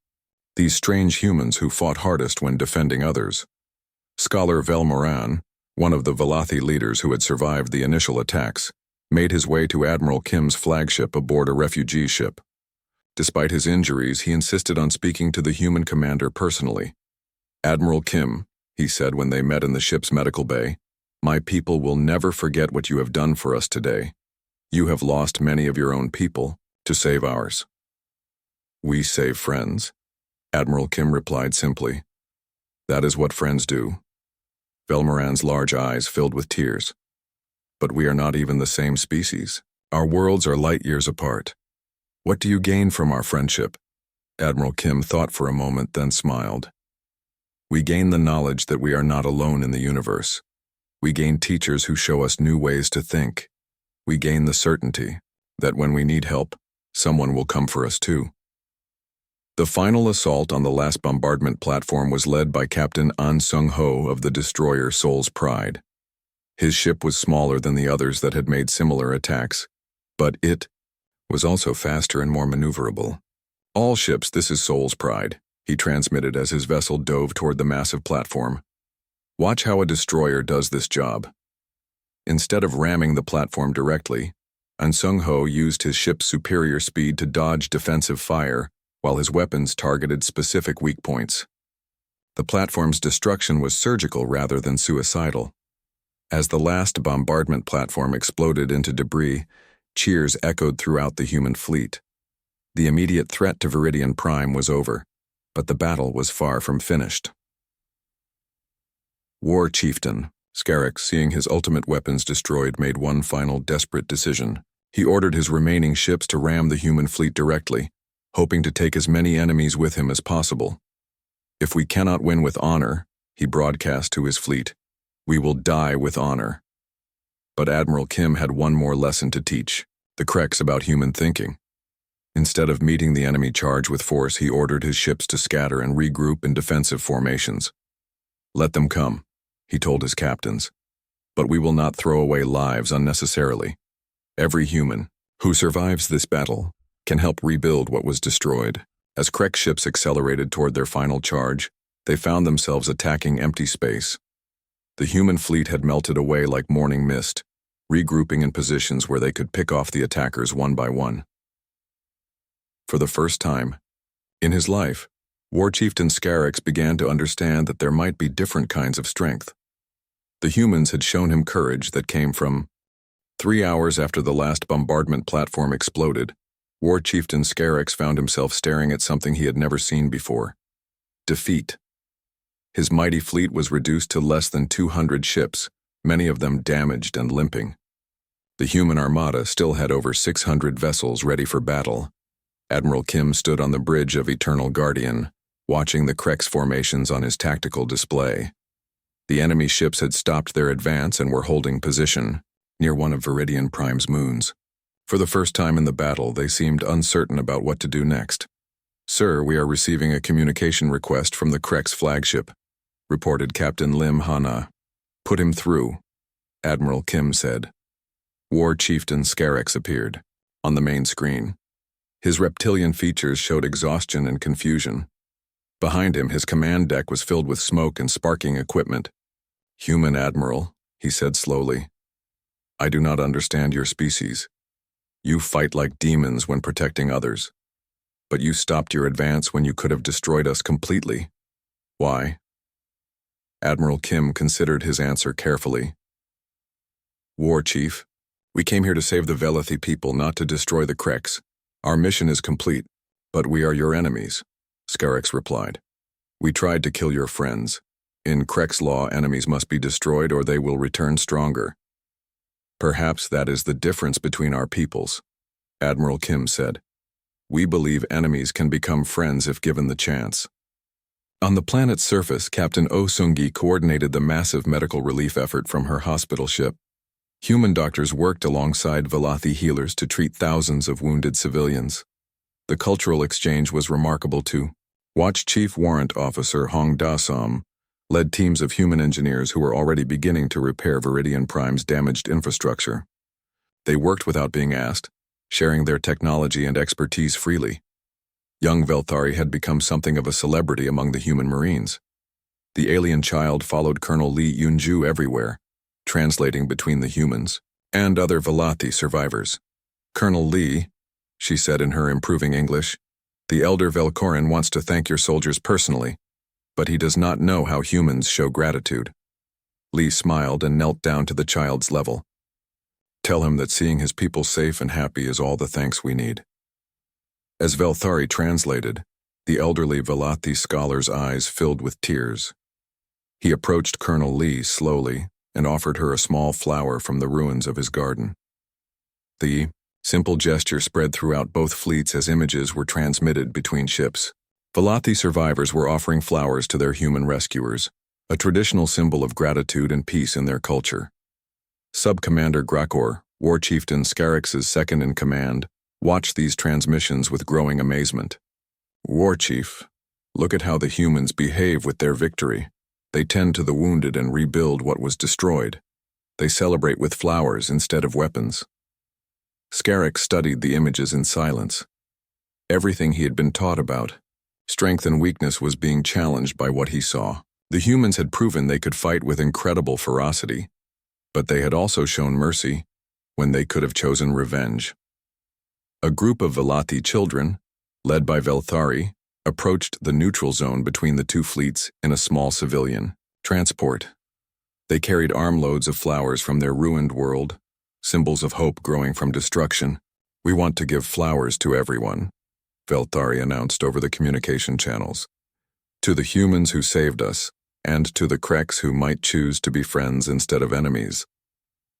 these strange humans who fought hardest when defending others. Scholar Velmoran, one of the Velothi leaders who had survived the initial attacks, made his way to Admiral Kim's flagship aboard a refugee ship. Despite his injuries, he insisted on speaking to the human commander personally. Admiral Kim, he said when they met in the ship's medical bay, my people will never forget what you have done for us today. You have lost many of your own people to save ours. We save friends, Admiral Kim replied simply. That is what friends do. Velmoran's large eyes filled with tears. But we are not even the same species. Our worlds are light years apart. What do you gain from our friendship? Admiral Kim thought for a moment, then smiled. We gain the knowledge that we are not alone in the universe. We gain teachers who show us new ways to think. We gain the certainty that when we need help, someone will come for us too. The final assault on the last bombardment platform was led by Captain An Sung-ho of the destroyer Soul's Pride. His ship was smaller than the others that had made similar attacks, but it was also faster and more maneuverable. All ships, this is Soul's Pride, he transmitted as his vessel dove toward the massive platform. "Watch how a destroyer does this job." Instead of ramming the platform directly, An Sung-ho used his ship's superior speed to dodge defensive fire, while his weapons targeted specific weak points. The platform's destruction was surgical rather than suicidal. As the last bombardment platform exploded into debris, cheers echoed throughout the human fleet. The immediate threat to Viridian Prime was over, but the battle was far from finished. War Chieftain Scarix, seeing his ultimate weapons destroyed, made one final desperate decision. He ordered his remaining ships to ram the human fleet directly, hoping to take as many enemies with him as possible. "If we cannot win with honor," he broadcast to his fleet, "we will die with honor." But Admiral Kim had one more lesson to teach, the crux about human thinking. Instead of meeting the enemy charge with force, he ordered his ships to scatter and regroup in defensive formations. "Let them come," he told his captains, "but we will not throw away lives unnecessarily. Every human who survives this battle can help rebuild what was destroyed." As Krek's ships accelerated toward their final charge, they found themselves attacking empty space. The human fleet had melted away like morning mist, regrouping in positions where they could pick off the attackers one by one. For the first time in his life, War Chieftain Scarix began to understand that there might be different kinds of strength. The humans had shown him courage that came from 3 hours after the last bombardment platform exploded. War Chieftain Scarix found himself staring at something he had never seen before: defeat. His mighty fleet was reduced to less than 200 ships, many of them damaged and limping. The human armada still had over 600 vessels ready for battle. Admiral Kim stood on the bridge of Eternal Guardian, watching the Krek's formations on his tactical display. The enemy ships had stopped their advance and were holding position near one of Viridian Prime's moons. For the first time in the battle, they seemed uncertain about what to do next. "Sir, we are receiving a communication request from the Krek's flagship," reported Captain Lim Hana. "Put him through," Admiral Kim said. War Chieftain Scarix appeared on the main screen. His reptilian features showed exhaustion and confusion. Behind him, his command deck was filled with smoke and sparking equipment. "Human Admiral," he said slowly, "I do not understand your species. You fight like demons when protecting others. But you stopped your advance when you could have destroyed us completely. Why?" Admiral Kim considered his answer carefully. "War Chief, we came here to save the Velathi people, not to destroy the Kreks. Our mission is complete, but we are your enemies," Scarix replied. "We tried to kill your friends. In Krek's law, enemies must be destroyed or they will return stronger. Perhaps that is the difference between our peoples," Admiral Kim said. "We believe enemies can become friends if given the chance." On the planet's surface, Captain Oh Seung-gi coordinated the massive medical relief effort from her hospital ship. Human doctors worked alongside Velathi healers to treat thousands of wounded civilians. The cultural exchange was remarkable too. Watch Chief Warrant Officer Hong Da-som led teams of human engineers who were already beginning to repair Viridian Prime's damaged infrastructure. They worked without being asked, sharing their technology and expertise freely. Young Velthari had become something of a celebrity among the human Marines. The alien child followed Colonel Lee Yunju everywhere, translating between the humans and other Velathi survivors. "Colonel Lee," she said in her improving English, "the elder Velkorin wants to thank your soldiers personally, but he does not know how humans show gratitude." Lee smiled and knelt down to the child's level. "Tell him that seeing his people safe and happy is all the thanks we need." As Velthari translated, the elderly Velathi scholar's eyes filled with tears. He approached Colonel Lee slowly and offered her a small flower from the ruins of his garden. The simple gesture spread throughout both fleets as images were transmitted between ships. Velathi survivors were offering flowers to their human rescuers, a traditional symbol of gratitude and peace in their culture. Sub-Commander Grakor, War Chieftain Scarix's second-in-command, watched these transmissions with growing amazement. "War Chief, look at how the humans behave with their victory. They tend to the wounded and rebuild what was destroyed. They celebrate with flowers instead of weapons." Scarix studied the images in silence. Everything he had been taught about, Strength and weakness was being challenged by what he saw. The humans had proven they could fight with incredible ferocity, but they had also shown mercy when they could have chosen revenge. A group of Velati children, led by Velthari, approached the neutral zone between the two fleets in a small civilian transport. They carried armloads of flowers from their ruined world, symbols of hope growing from destruction. "We want to give flowers to everyone," Velthari announced over the communication channels. "To the humans who saved us, and to the Kreks who might choose to be friends instead of enemies."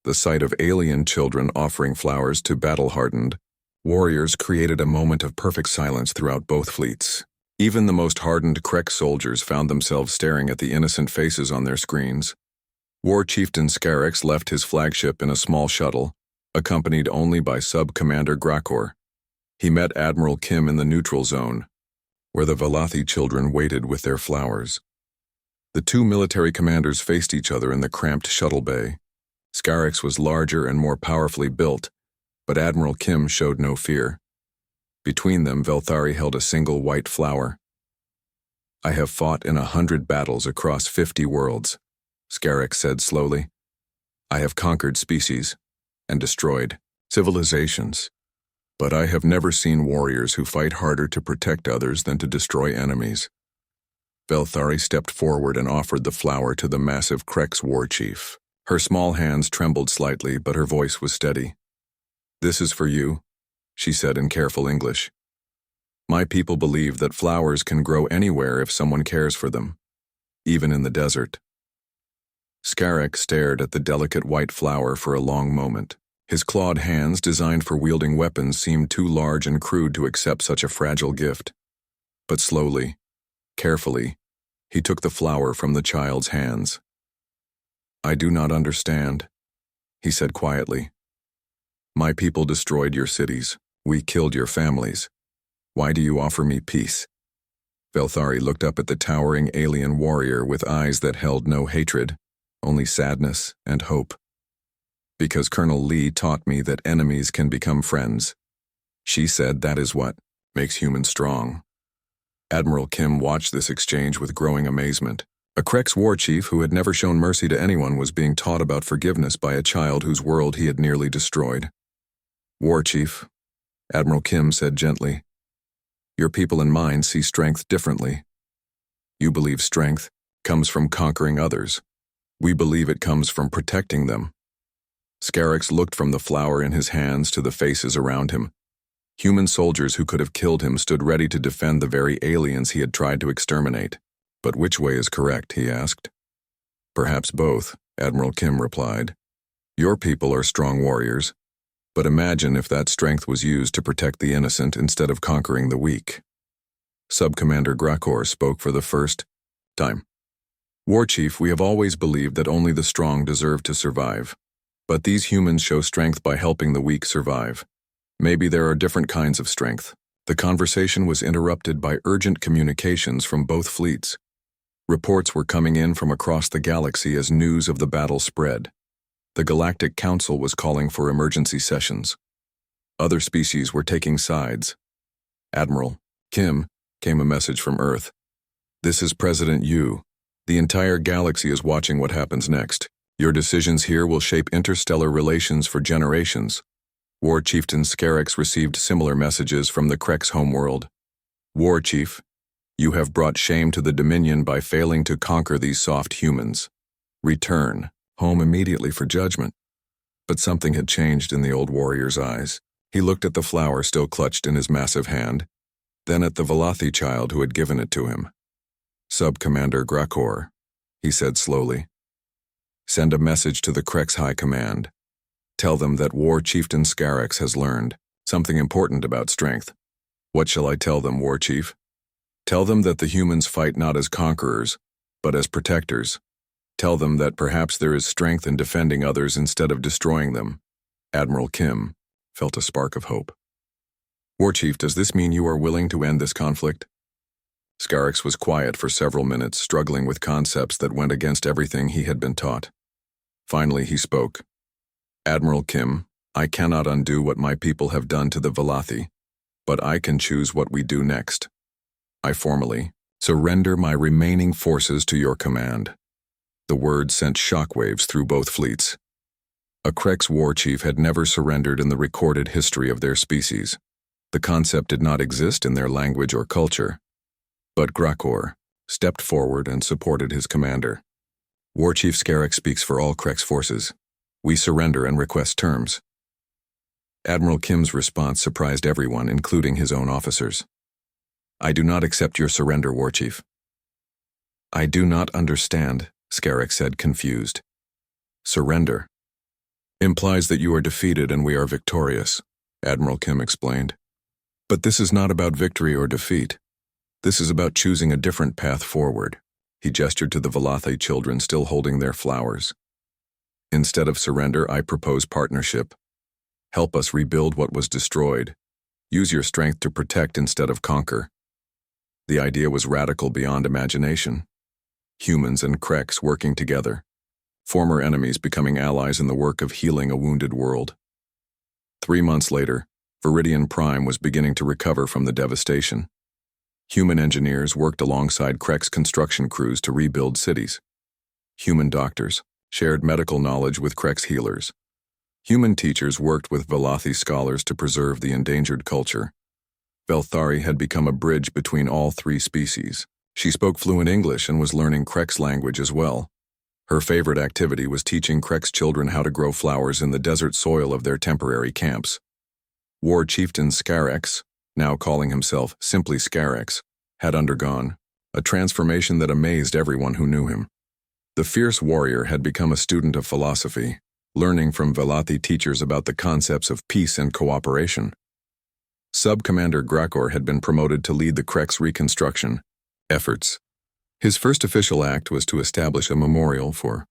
The sight of alien children offering flowers to battle-hardened warriors created a moment of perfect silence throughout both fleets. Even the most hardened Krek soldiers found themselves staring at the innocent faces on their screens. War Chieftain Scarix left his flagship in a small shuttle, accompanied only by Sub-Commander Grakor. He met Admiral Kim in the neutral zone, where the Valathi children waited with their flowers. The two military commanders faced each other in the cramped shuttle bay. Scarix was larger and more powerfully built, but Admiral Kim showed no fear. Between them, Velthari held a single white flower. "I have fought in 100 battles across 50 worlds," Scarix said slowly. "I have conquered species and destroyed civilizations, but I have never seen warriors who fight harder to protect others than to destroy enemies." Velthari stepped forward and offered the flower to the massive Krek's war chief. Her small hands trembled slightly, but her voice was steady. "This is for you," she said in careful English. "My people believe that flowers can grow anywhere if someone cares for them, even in the desert." Scarix stared at the delicate white flower for a long moment. His clawed hands, designed for wielding weapons, seemed too large and crude to accept such a fragile gift. But slowly, carefully, he took the flower from the child's hands. "I do not understand," he said quietly. "My people destroyed your cities. We killed your families. Why do you offer me peace?" Velthari looked up at the towering alien warrior with eyes that held no hatred, only sadness and hope. "Because Colonel Lee taught me that enemies can become friends. She said that is what makes humans strong." Admiral Kim watched this exchange with growing amazement. A Krek's war chief who had never shown mercy to anyone was being taught about forgiveness by a child whose world he had nearly destroyed. "War chief," Admiral Kim said gently, "your people and mine see strength differently. You believe strength comes from conquering others. We believe it comes from protecting them." Scarix looked from the flower in his hands to the faces around him. Human soldiers who could have killed him stood ready to defend the very aliens he had tried to exterminate. "But which way is correct?" he asked. "Perhaps both," Admiral Kim replied. "Your people are strong warriors, but imagine if that strength was used to protect the innocent instead of conquering the weak." Sub-Commander Grakor spoke for the first time. "War Chief, we have always believed that only the strong deserve to survive. But these humans show strength by helping the weak survive. Maybe there are different kinds of strength." The conversation was interrupted by urgent communications from both fleets. Reports were coming in from across the galaxy as news of the battle spread. The Galactic Council was calling for emergency sessions. Other species were taking sides. "Admiral Kim," came a message from Earth. "This is President Yu. The entire galaxy is watching what happens next. Your decisions here will shape interstellar relations for generations." War Chieftain Scarix received similar messages from the Krek's homeworld. "War Chief, you have brought shame to the Dominion by failing to conquer these soft humans. Return home immediately for judgment." But something had changed in the old warrior's eyes. He looked at the flower still clutched in his massive hand, then at the Valathi child who had given it to him. "Sub-Commander Grakor," he said slowly, "send a message to the Krek's High Command. Tell them that War Chieftain Scarix has learned something important about strength." "What shall I tell them, War Chief?" "Tell them that the humans fight not as conquerors, but as protectors. Tell them that perhaps there is strength in defending others instead of destroying them." Admiral Kim felt a spark of hope. "War Chief, does this mean you are willing to end this conflict?" Scarix was quiet for several minutes, struggling with concepts that went against everything he had been taught. Finally, he spoke. "Admiral Kim, I cannot undo what my people have done to the Valathi, but I can choose what we do next. I formally surrender my remaining forces to your command. The word sent shockwaves through both fleets. A Krex war chief had never surrendered in the recorded history of their species. The concept did not exist in their language or culture. But Grakor stepped forward and supported his commander. War Chief Scarek speaks for all Krex forces. We surrender and request terms. Admiral Kim's response surprised everyone, including his own officers. I do not accept your surrender, War Chief. I do not understand, Scarek said, confused. Surrender implies that you are defeated and we are victorious, Admiral Kim explained. But this is not about victory or defeat. This is about choosing a different path forward. He gestured to the Velothi children still holding their flowers. Instead of surrender, I propose partnership. Help us rebuild what was destroyed. Use your strength to protect instead of conquer. The idea was radical beyond imagination. Humans and Krex working together. Former enemies becoming allies in the work of healing a wounded world. 3 months later, Viridian Prime was beginning to recover from the devastation. Human engineers worked alongside Krex construction crews to rebuild cities. Human doctors shared medical knowledge with Krex healers. Human teachers worked with Velothi scholars to preserve the endangered culture. Velthari had become a bridge between all 3 species. She spoke fluent English and was learning Krex language as well. Her favorite activity was teaching Krex children how to grow flowers in the desert soil of their temporary camps. War Chieftain Scarex, now calling himself simply Scarex, had undergone a transformation that amazed everyone who knew him. The fierce warrior had become a student of philosophy, learning from Velothi teachers about the concepts of peace and cooperation. Sub-Commander Grakor had been promoted to lead the Krex reconstruction efforts. His first official act was to establish a memorial for